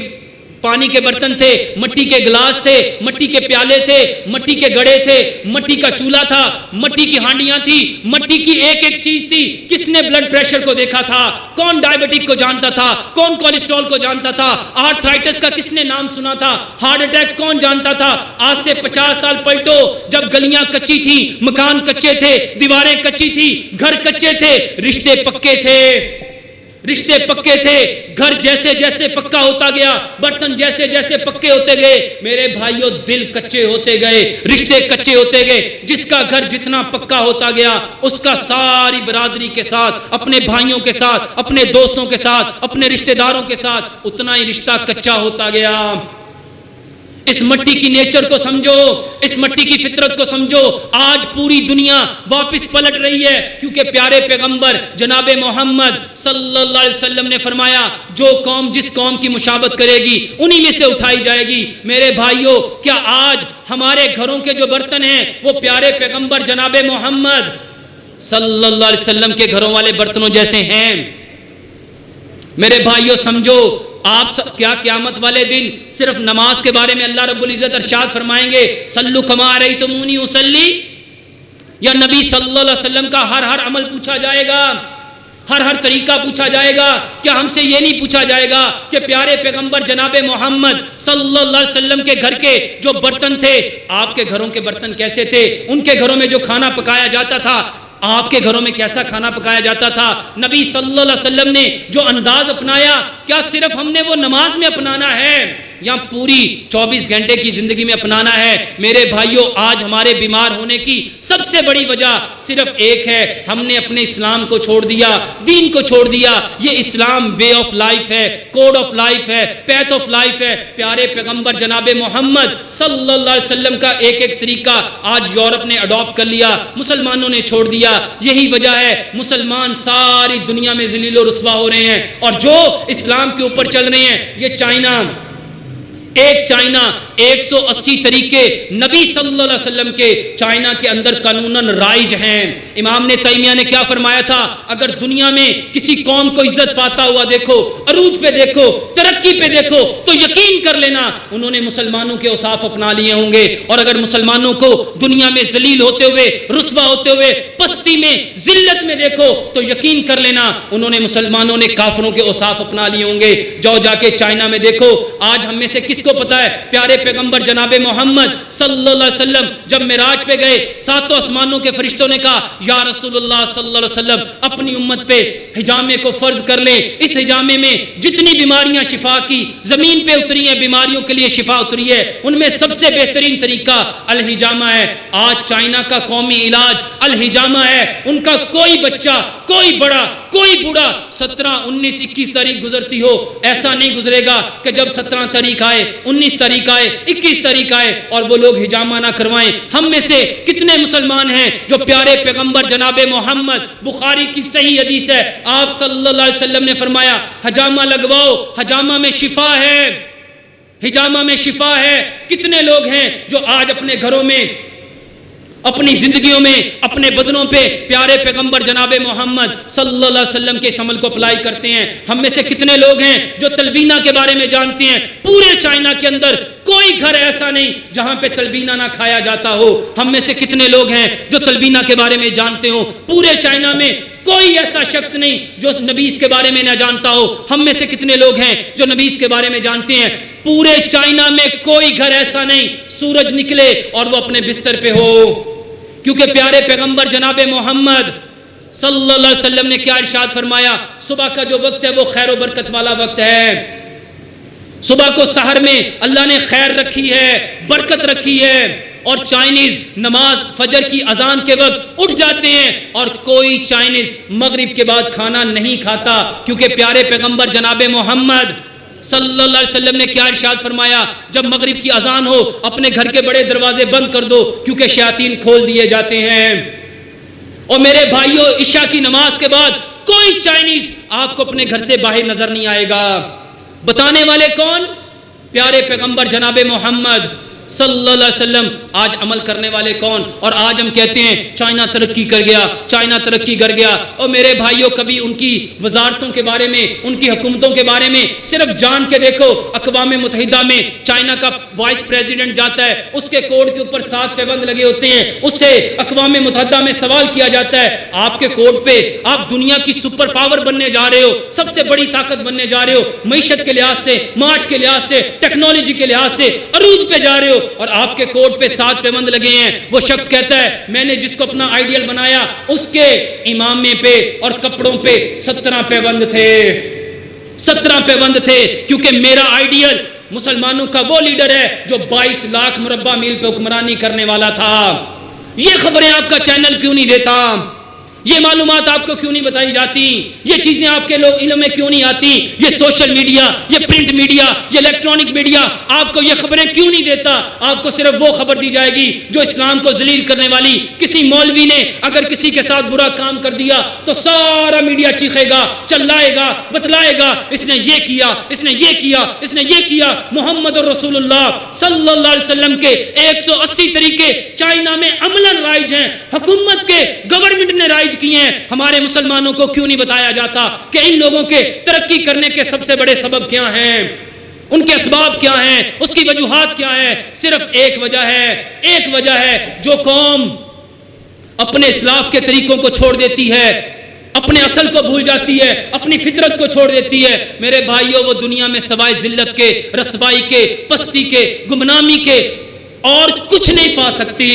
پانی کے برتن تھے، مٹی کے گلاس تھے، مٹی کے پیالے تھے، مٹی کے گڑے تھے، مٹی کا چولہا تھا، مٹی کی ہانڈیاں تھی، مٹی کی ایک ایک چیز تھی۔ کس نے بلڈ پریشر کو دیکھا تھا؟ کون ڈائبٹک کو جانتا تھا؟ کون کولیسٹرول کو جانتا تھا؟ آرتھرائٹس کا کس نے نام سنا تھا؟ ہارٹ اٹیک کون جانتا تھا؟ آج سے 50 سال پلٹو، جب گلیاں کچی تھی، مکان کچے تھے، دیواریں کچی تھی، گھر کچے تھے، رشتے پکے تھے۔ رشتے پکے تھے، گھر جیسے جیسے پکا ہوتا گیا، برتن جیسے جیسے پکے ہوتے گئے، میرے بھائیوں دل کچے ہوتے گئے، رشتے کچے ہوتے گئے۔ جس کا گھر جتنا پکا ہوتا گیا اس کا ساری برادری کے ساتھ، اپنے بھائیوں کے ساتھ، اپنے دوستوں کے ساتھ، اپنے رشتے داروں کے ساتھ اتنا ہی رشتہ کچا ہوتا گیا۔ اس مٹی کی نیچر کو سمجھو، اس مٹی کی فطرت کو سمجھو۔ آج پوری دنیا واپس پلٹ رہی ہے، کیونکہ پیارے پیغمبر جناب محمد صلی اللہ علیہ وسلم نے فرمایا جو قوم جس قوم کی مشابہت کرے گی انہی میں سے اٹھائی جائے گی۔ میرے بھائیوں، کیا آج ہمارے گھروں کے جو برتن ہیں وہ پیارے پیغمبر جناب محمد صلی اللہ علیہ وسلم کے گھروں والے برتنوں جیسے ہیں؟ میرے بھائیوں سمجھو، آپ کیا قیامت والے دن صرف نماز کے بارے میں اللہ رب العزت ارشاد فرمائیں گے صلو کما رأیتمونی اصلی، یا نبی صلی اللہ علیہ وسلم کا ہر عمل پوچھا جائے گا، ہر طریقہ پوچھا جائے گا؟ کیا ہم سے یہ نہیں پوچھا جائے گا کہ پیارے پیغمبر جناب محمد صلی اللہ علیہ وسلم کے گھر کے جو برتن تھے، آپ کے گھروں کے برتن کیسے تھے؟ ان کے گھروں میں جو کھانا پکایا جاتا تھا، آپ کے گھروں میں کیسا کھانا پکایا جاتا تھا؟ نبی صلی اللہ علیہ وسلم نے جو انداز اپنایا، کیا صرف ہم نے وہ نماز میں اپنانا ہے یا پوری 24 گھنٹے کی زندگی میں اپنانا ہے؟ میرے بھائیوں، آج ہمارے بیمار ہونے کی سب سے بڑی وجہ صرف ایک ہے، ہم نے اپنے اسلام کو چھوڑ دیا، دین کو چھوڑ دیا۔ یہ اسلام وے آف لائف ہے، کوڈ آف لائف ہے، پیتھ آف لائف ہے۔ پیارے پیغمبر جناب محمد صلی اللہ علیہ وسلم کا ایک طریقہ آج یورپ نے اڈاپٹ کر لیا، مسلمانوں نے چھوڑ دیا۔ یہی وجہ ہے مسلمان ساری دنیا میں ذلیل و رسوا ہو رہے ہیں، اور جو اسلام کے اوپر چل رہے ہیں، یہ چائنا، ایک چائنا 180 طریقے نبی صلی اللہ علیہ وسلم کے چائنا کے اندر قانوناً رائج ہیں۔ امام نے تیمیہ نے کیا فرمایا تھا؟ اگر دنیا میں کسی قوم کو عزت پاتا ہوا دیکھو، عروج پہ دیکھو، ترقی پہ دیکھو، تو یقین کر لینا انہوں نے مسلمانوں کے اوصاف اپنا لیے ہوں گے، اور اگر مسلمانوں کو دنیا میں ذلیل ہوتے ہوئے، رسوا ہوتے ہوئے، پستی میں، ذلت میں دیکھو تو یقین کر لینا انہوں نے مسلمانوں نے کافروں کے اوصاف اپنا لیے ہوں گے۔ جا کے چائنا میں دیکھو، آج ہم میں سے کس کو پتا ہے پیارے پیغمبر جناب محمد صلی اللہ علیہ وسلم جب معراج پہ گئے، ساتوں آسمانوں کے فرشتوں نے کہا یا رسول اللہ صلی اللہ علیہ وسلم اپنی امت پہ حجامے کو فرض کر لیں، اس حجامے میں جتنی بیماریاں شفا کی زمین پہ اتری ہیں، بیماریوں کے لیے شفا اتری ہے، ان میں سب سے بہترین طریقہ الحجامہ ہے۔ آج چائنا کا قومی علاج الحجامہ ہے۔ ان کا کوئی بچہ، کوئی بڑا، کوئی بوڑھا 17، 19، 21 تاریخ گزرتی ہو، ایسا نہیں گزرے گا کہ جب 17 تاریخ آئے، 19 تاریخ آئے، 21 تاریخ آئے اور وہ لوگ حجامہ نہ کروائیں۔ ہم میں سے کتنے مسلمان ہیں جو پیارے پیغمبر جناب محمد، بخاری کی صحیح حدیث ہے، آپ صلی اللہ علیہ وسلم نے فرمایا حجامہ لگواؤ، حجامہ میں شفا ہے، حجامہ میں شفا ہے۔ کتنے لوگ ہیں جو آج اپنے گھروں میں، اپنی زندگیوں میں، اپنے بدنوں پہ پیارے پیغمبر جناب محمد صلی اللہ علیہ وسلم کے اس عمل کو اپلائی کرتے ہیں؟ ہم میں سے کتنے لوگ ہیں جو تلبینہ کے بارے میں جانتے ہیں؟ پورے چائنا کے اندر کوئی گھر ایسا نہیں جہاں پہ تلبینہ نہ کھایا جاتا ہو۔ ہم میں سے کتنے لوگ ہیں جو تلبینہ کے بارے میں جانتے ہو؟ پورے چائنا میں کوئی ایسا شخص نہیں جو نبیز کے بارے میں نہ جانتا ہو۔ ہم میں سے کتنے لوگ ہیں جو نبیز کے بارے میں جانتے ہیں؟ پورے چائنا میں کوئی گھر ایسا نہیں سورج نکلے اور وہ اپنے بستر پہ ہو، کیونکہ پیارے پیغمبر جناب محمد صلی اللہ علیہ وسلم نے کیا ارشاد فرمایا؟ صبح کا جو وقت ہے وہ خیر و برکت والا وقت ہے۔ صبح کو سحر میں اللہ نے خیر رکھی ہے، برکت رکھی ہے، اور چائنیز نماز فجر کی اذان کے وقت اٹھ جاتے ہیں، اور کوئی چائنیز مغرب کے بعد کھانا نہیں کھاتا، کیونکہ پیارے پیغمبر جناب محمد صلی اللہ علیہ وسلم نے کیا ارشاد فرمایا؟ جب مغرب کی اذان ہو اپنے گھر کے بڑے دروازے بند کر دو، کیونکہ شیاطین کھول دیے جاتے ہیں۔ اور میرے بھائیوں، عشاء کی نماز کے بعد کوئی چائنیز آپ کو اپنے گھر سے باہر نظر نہیں آئے گا۔ بتانے والے کون؟ پیارے پیغمبر جناب محمد صلی اللہ علیہ وسلم۔ آج عمل کرنے والے کون؟ اور آج ہم کہتے ہیں چائنا ترقی کر گیا، چائنا ترقی کر گیا۔ اور میرے بھائیوں، کبھی ان کی وزارتوں کے بارے میں، ان کی حکومتوں کے بارے میں صرف جان کے دیکھو۔ اقوام متحدہ میں چائنا کا وائس پریزیڈنٹ جاتا ہے، اس کے کوڈ کے اوپر 7 پابند لگے ہوتے ہیں، اس سے اقوام متحدہ میں سوال کیا جاتا ہے آپ کے کوڈ پہ آپ دنیا کی سپر پاور بننے جا رہے ہو، سب سے بڑی طاقت بننے جا رہے ہو، معیشت کے لحاظ سے، معاش کے لحاظ سے، ٹیکنالوجی کے لحاظ سے عروج پہ جا رہے ہو، اور آپ کے کوٹ پہ 7 پیوند لگے ہیں. وہ شخص کہتا ہے میں نے جس کو اپنا آئیڈیل بنایا اس کے امامے پہ اور کپڑوں پہ 17 پیوند تھے. 17 پیوند تھے کیونکہ میرا آئیڈیل مسلمانوں کا وہ لیڈر ہے جو 22 لاکھ مربع میل پہ حکمرانی کرنے والا تھا. یہ خبریں آپ کا چینل کیوں نہیں دیتا؟ یہ معلومات آپ کو کیوں نہیں بتائی جاتی؟ یہ چیزیں آپ کے لوگ علم میں کیوں نہیں آتی؟ یہ سوشل میڈیا، یہ پرنٹ میڈیا، یہ الیکٹرانک میڈیا آپ کو یہ خبریں کیوں نہیں دیتا؟ آپ کو صرف وہ خبر دی جائے گی جو اسلام کو ذلیل کرنے والی. کسی مولوی نے اگر کسی کے ساتھ برا کام کر دیا تو سارا میڈیا چیخے گا، چلائے گا، بتلائے گا اس نے یہ کیا، اس نے یہ کیا، اس نے یہ کیا. محمد رسول اللہ صلی اللہ علیہ وسلم کے 180 طریقے چائنا میں عملاً رائج ہیں، حکومت کے گورنمنٹ نے رائج کی ہیں. ہمارے مسلمانوں کو کیوں نہیں بتایا جاتا کہ ان لوگوں کے ترقی کرنے کے سب سے بڑے سبب کیا ہیں، ان کے اسباب کیا ہیں، اس کی وجوہات کیا ہے؟ صرف ایک وجہ ہے جو قوم اپنے اسلاف کے طریقوں کو چھوڑ دیتی ہے، اپنے اصل کو بھول جاتی ہے، اپنی فطرت کو چھوڑ دیتی ہے. میرے بھائیوں وہ دنیا میں سوائے ذلت کے، رسوائی کے، پستی کے، گمنامی کے اور کچھ نہیں پا سکتی.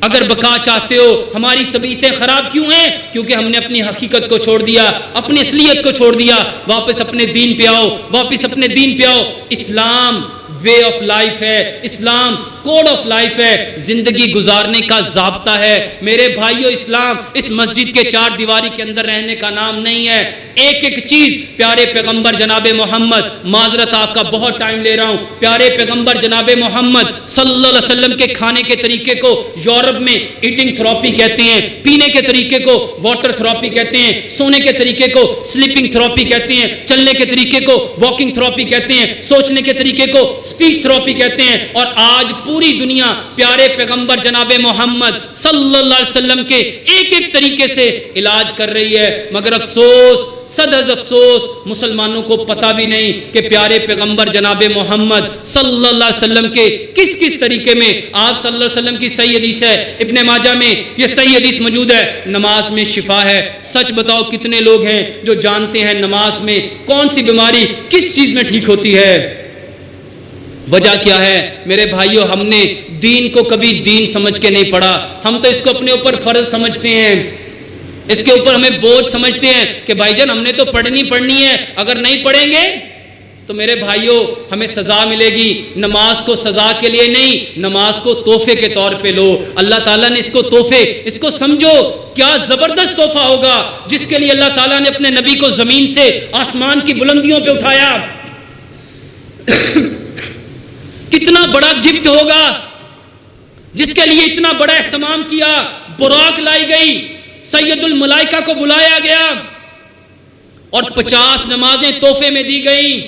اگر بقا چاہتے ہو، ہماری طبیعتیں خراب کیوں ہیں؟ کیونکہ ہم نے اپنی حقیقت کو چھوڑ دیا، اپنی اصلیت کو چھوڑ دیا. واپس اپنے دین پہ آؤ، واپس اپنے دین پہ آؤ. اسلام وے آف لائف ہے، اسلام کوڈ آف لائف ہے، زندگی گزارنے کا ضابطہ ہے. میرے بھائیو اسلام اس مسجد کے 4 دیواری کے اندر رہنے کا نام نہیں ہے. ایک ایک چیز پیارے پیغمبر جناب محمد، معذرت آپ کا بہت ٹائم لے رہا ہوں، پیارے پیغمبر جناب محمد صلی اللہ علیہ وسلم کے کھانے کے طریقے کو یورپ میں ایٹنگ تھراپی کہتے ہیں، پینے کے طریقے کو واٹر تھراپی کہتے ہیں، سونے کے طریقے کو سلیپنگ تھراپی کہتے ہیں، چلنے کے طریقے کو واکنگ تھراپی کہتے ہیں، سوچنے کے طریقے کو اسپیچ تھراپی کہتے ہیں. اور آج پوری دنیا پیارے پیغمبر جناب محمد صلی اللہ علیہ وسلم کے ایک ایک طریقے سے علاج کر رہی ہے. مگر افسوس، صد افسوس، مسلمانوں کو پتہ بھی نہیں کہ پیارے پیغمبر جناب محمد صلی اللہ علیہ وسلم کے کس کس طریقے میں. آپ صلی اللہ علیہ وسلم کی صحیح حدیث ہے، ابن ماجہ میں یہ صحیح حدیث موجود ہے، نماز میں شفا ہے. سچ بتاؤ کتنے لوگ ہیں جو جانتے ہیں نماز میں کون سی بیماری کس چیز میں ٹھیک ہوتی ہے؟ وجہ کیا ہے؟ میرے بھائیوں ہم نے دین کو کبھی دین سمجھ کے نہیں پڑھا. ہم تو اس کو اپنے اوپر فرض سمجھتے ہیں، اس کے اوپر ہمیں بوجھ سمجھتے ہیں کہ بھائی جان ہم نے تو پڑھنی ہے، اگر نہیں پڑھیں گے تو میرے بھائیوں ہمیں سزا ملے گی. نماز کو سزا کے لیے نہیں، نماز کو تحفے کے طور پہ لو. اللہ تعالیٰ نے اس کو تحفے، اس کو سمجھو کیا زبردست تحفہ ہوگا جس کے لیے اللہ تعالیٰ نے اپنے نبی کو زمین سے آسمان کی بلندیوں پہ اٹھایا. کتنا بڑا گفٹ ہوگا جس کے لیے اتنا بڑا اہتمام کیا. براق لائی گئی، سید الملائکہ کو بلایا گیا اور 50 نمازیں تحفے میں دی گئیں.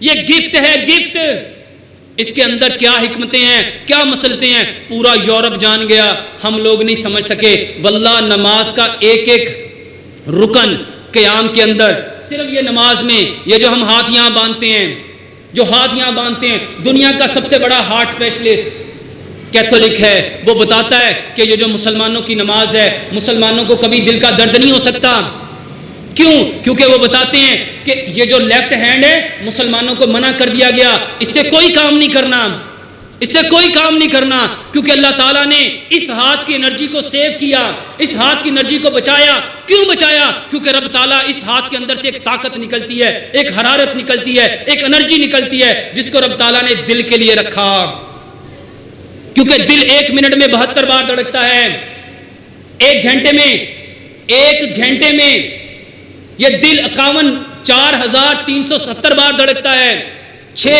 یہ گفٹ ہے، گفٹ. اس کے اندر کیا حکمتیں ہیں، کیا مسئلے ہیں، پورا یورپ جان گیا، ہم لوگ نہیں سمجھ سکے. واللہ نماز کا ایک ایک رکن قیام کے اندر، صرف یہ نماز میں یہ جو ہم ہاتھ یہاں باندھتے ہیں، دنیا کا سب سے بڑا ہارٹ اسپیشلسٹ کیتھولک ہے، وہ بتاتا ہے کہ یہ جو مسلمانوں کی نماز ہے، مسلمانوں کو کبھی دل کا درد نہیں ہو سکتا. کیوں؟ کیونکہ وہ بتاتے ہیں کہ یہ جو لیفٹ ہینڈ ہے مسلمانوں کو منع کر دیا گیا، اس سے کوئی کام نہیں کرنا، کیونکہ اللہ تعالیٰ نے اس ہاتھ کی انرجی کو سیو کیا، اس ہاتھ کی انرجی کو بچایا. کیوں بچایا؟ کیونکہ رب تعالیٰ اس ہاتھ کے اندر سے ایک طاقت نکلتی ہے، ایک حرارت نکلتی ہے، ایک انرجی نکلتی ہے جس کو رب تعالیٰ نے دل کے لیے رکھا. کیونکہ دل 1 منٹ میں 72 بار دھڑکتا ہے، 1 گھنٹے میں یہ دل 4,370 بار دھڑکتا ہے،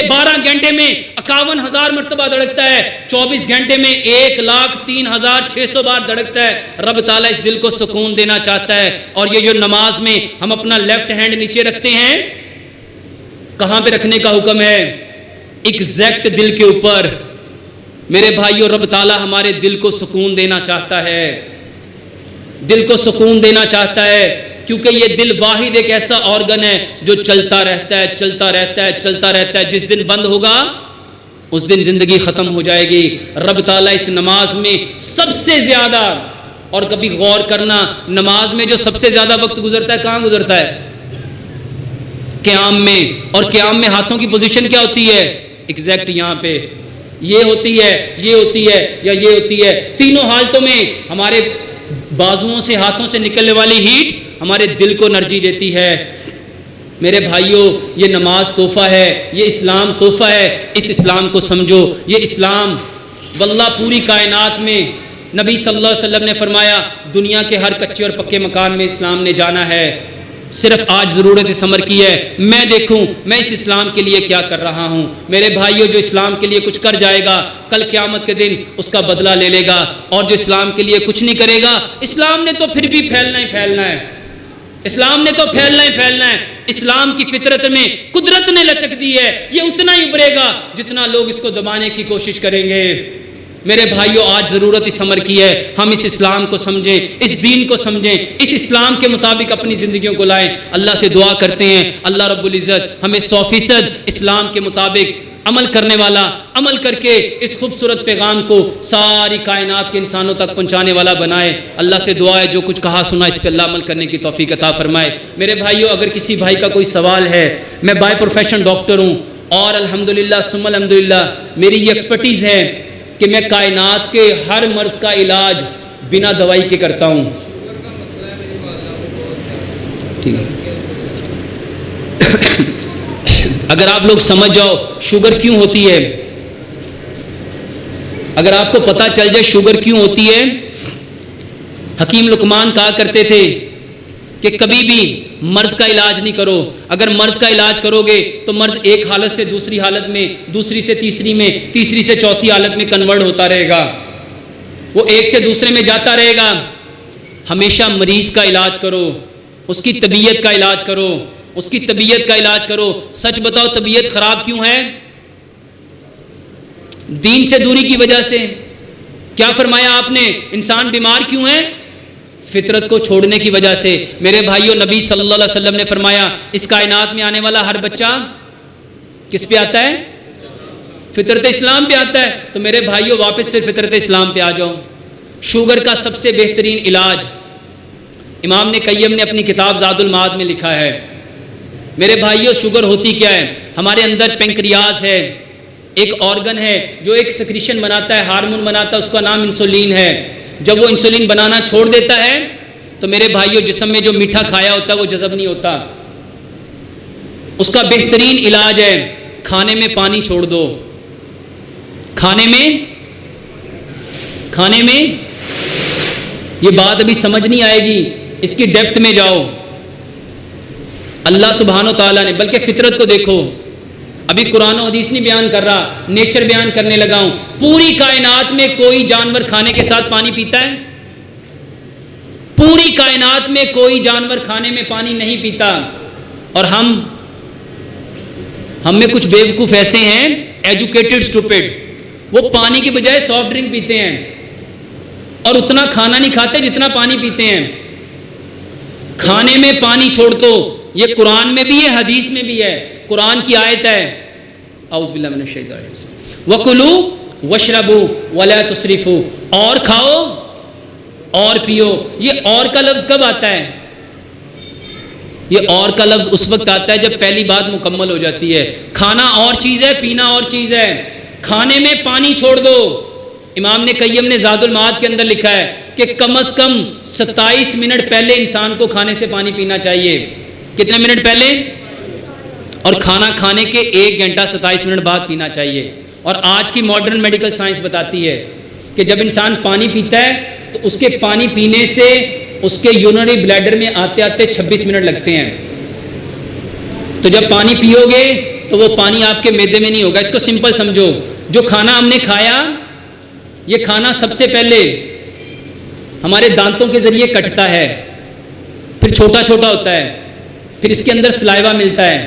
12 گھنٹے میں 51,000 مرتبہ دھڑکتا ہے، 24 گھنٹے میں 1,03,600 بار دھڑکتا ہے. رب تعالیٰ اس دل کو سکون دینا چاہتا ہے. اور یہ جو نماز میں ہم اپنا لیفٹ ہینڈ نیچے رکھتے ہیں، کہاں پہ رکھنے کا حکم ہے؟ ایگزیکٹ دل کے اوپر. میرے بھائیوں رب تعالیٰ ہمارے دل کو سکون دینا چاہتا ہے، دل کو سکون دینا چاہتا ہے، کیونکہ یہ دل واحد ایک ایسا آرگن ہے جو چلتا رہتا ہے. جس دن بند ہوگا اس دن زندگی ختم ہو جائے گی. رب تعالیٰ اس نماز میں سب سے زیادہ، اور کبھی غور کرنا نماز میں جو سب سے زیادہ وقت گزرتا ہے کہاں گزرتا ہے؟ قیام میں. اور قیام میں ہاتھوں کی پوزیشن کیا ہوتی ہے؟ ایگزیکٹ یہاں پہ. یہ ہوتی ہے، یہ ہوتی ہے یا یہ ہوتی ہے، تینوں حالتوں میں ہمارے بازوؤں سے ہاتھوں سے نکلنے والی ہیٹ ہمارے دل کو انرجی دیتی ہے۔ میرے بھائیوں، یہ نماز تحفہ ہے، یہ اسلام تحفہ ہے، اس اسلام کو سمجھو۔ یہ اسلام واللہ پوری کائنات میں نبی صلی اللہ علیہ وسلم نے فرمایا دنیا کے ہر کچے اور پکے مکان میں اسلام نے جانا ہے، صرف آج ضرورت اس امر کی ہے میں دیکھوں میں اس اسلام کے لیے کیا کر رہا ہوں۔ میرے بھائیوں، جو اسلام کے لیے کچھ کر جائے گا کل قیامت کے دن اس کا بدلہ لے لے گا، اور جو اسلام کے لیے کچھ نہیں کرے گا، اسلام نے تو پھر بھی پھیلنا ہی پھیلنا ہے، اسلام نے تو پھیلنا ہی پھیلنا ہے۔ اسلام کی فطرت میں قدرت نے لچک دی ہے، یہ اتنا ہی ابھرے گا جتنا لوگ اس کو دبانے کی کوشش کریں گے۔ میرے بھائیوں، آج ضرورت اس امر کی ہے ہم اس اسلام کو سمجھیں، اس دین کو سمجھیں، اس اسلام کے مطابق اپنی زندگیوں کو لائیں۔ اللہ سے دعا کرتے ہیں اللہ رب العزت ہمیں 100% اسلام کے مطابق عمل کرنے والا، عمل کر کے اس خوبصورت پیغام کو ساری کائنات کے انسانوں تک پہنچانے والا بنائے۔ اللہ سے دعا ہے جو کچھ کہا سنا اس پہ اللہ عمل کرنے کی توفیق عطا فرمائے۔ میرے بھائیوں، اگر کسی بھائی کا کوئی سوال ہے، میں بائی پروفیشن ڈاکٹر ہوں اور الحمدللہ ثم الحمدللہ میری یہ ایکسپرٹیز ہے کہ میں کائنات کے ہر مرض کا علاج بنا دوائی کے کرتا ہوں۔ اگر آپ لوگ سمجھ جاؤ شوگر کیوں ہوتی ہے، اگر آپ کو پتہ چل جائے شوگر کیوں ہوتی ہے، حکیم لقمان کہا کرتے تھے کہ کبھی بھی مرض کا علاج نہیں کرو۔ اگر مرض کا علاج کرو گے تو مرض ایک حالت سے دوسری حالت میں، دوسری سے تیسری میں، تیسری سے چوتھی حالت میں کنورٹ ہوتا رہے گا، وہ ایک سے دوسرے میں جاتا رہے گا۔ ہمیشہ مریض کا علاج کرو، اس کی طبیعت کا علاج کرو، اس کی طبیعت کا علاج کرو۔ سچ بتاؤ طبیعت خراب کیوں ہے؟ دین سے دوری کی وجہ سے۔ کیا فرمایا آپ نے؟ انسان بیمار کیوں ہے؟ فطرت کو چھوڑنے کی وجہ سے۔ میرے بھائیوں، نبی صلی اللہ علیہ وسلم نے فرمایا اس کائنات میں آنے والا ہر بچہ کس پہ آتا ہے؟ فطرت اسلام پہ آتا ہے۔ تو میرے بھائیوں واپس پھر فطرت اسلام پہ آ جاؤ۔ شوگر کا سب سے بہترین علاج امام نے قیم نے اپنی کتاب زاد المعاد میں لکھا ہے۔ میرے بھائیوں، شوگر ہوتی کیا ہے؟ ہمارے اندر پینکریاز ہے، ایک آرگن ہے جو ایک سیکریشن بناتا ہے، ہارمون بناتا ہے، اس کا نام انسولین ہے۔ جب وہ انسولین بنانا چھوڑ دیتا ہے تو میرے بھائیوں جسم میں جو میٹھا کھایا ہوتا ہے وہ جذب نہیں ہوتا۔ اس کا بہترین علاج ہے کھانے میں پانی چھوڑ دو۔ کھانے میں یہ بات ابھی سمجھ نہیں آئے گی، اس کی ڈیپتھ میں جاؤ۔ اللہ سبحانہ و تعالیٰ نے، بلکہ فطرت کو دیکھو، ابھی قرآن و حدیث نہیں بیان کر رہا، نیچر بیان کرنے لگا ہوں۔ پوری کائنات میں کوئی جانور کھانے کے ساتھ پانی پیتا ہے؟ پوری کائنات میں کوئی جانور کھانے میں پانی نہیں پیتا، اور ہم میں کچھ بیوقوف ایسے ہیں، ایجوکیٹڈ اسٹوپڈ، وہ پانی کے بجائے سافٹ ڈرنک پیتے ہیں اور اتنا کھانا نہیں کھاتے جتنا پانی پیتے ہیں۔ کھانے میں پانی چھوڑ دو، یہ قرآن میں بھی ہے، حدیث میں بھی ہے۔ قرآن کی آیت ہے، اعوذ باللہ من الشیطان الرجیم، وَكُلُوا وَاشْرَبُوا وَلَا تُسْرِفُوا، اور کھاؤ اور پیو۔ یہ اور کا لفظ کب آتا ہے؟ یہ اور کا لفظ اس وقت آتا ہے جب پہلی بات مکمل ہو جاتی ہے۔ کھانا اور چیز ہے، پینا اور چیز ہے۔ کھانے میں پانی چھوڑ دو۔ امام نے قیم نے زاد المعاد کے اندر لکھا ہے کہ کم از کم 27 منٹ پہلے انسان کو کھانے سے پانی پینا چاہیے۔ کتنے منٹ پہلے؟ اور کھانا کھانے کے 1 گھنٹہ 27 منٹ بعد پینا چاہیے۔ اور آج کی ماڈرن میڈیکل سائنس بتاتی ہے کہ جب انسان پانی پیتا ہے تو اس کے پانی پینے سے اس کے یورینری بلیڈر میں آتے آتے 26 منٹ لگتے ہیں۔ تو جب پانی پیو گے تو وہ پانی آپ کے معدے میں نہیں ہوگا۔ اس کو سمپل سمجھو، جو کھانا ہم نے کھایا، یہ کھانا سب سے پہلے ہمارے دانتوں کے ذریعے کٹتا ہے، پھر چھوٹا چھوٹا ہوتا ہے، پھر اس کے اندر سلائیوا ملتا ہے،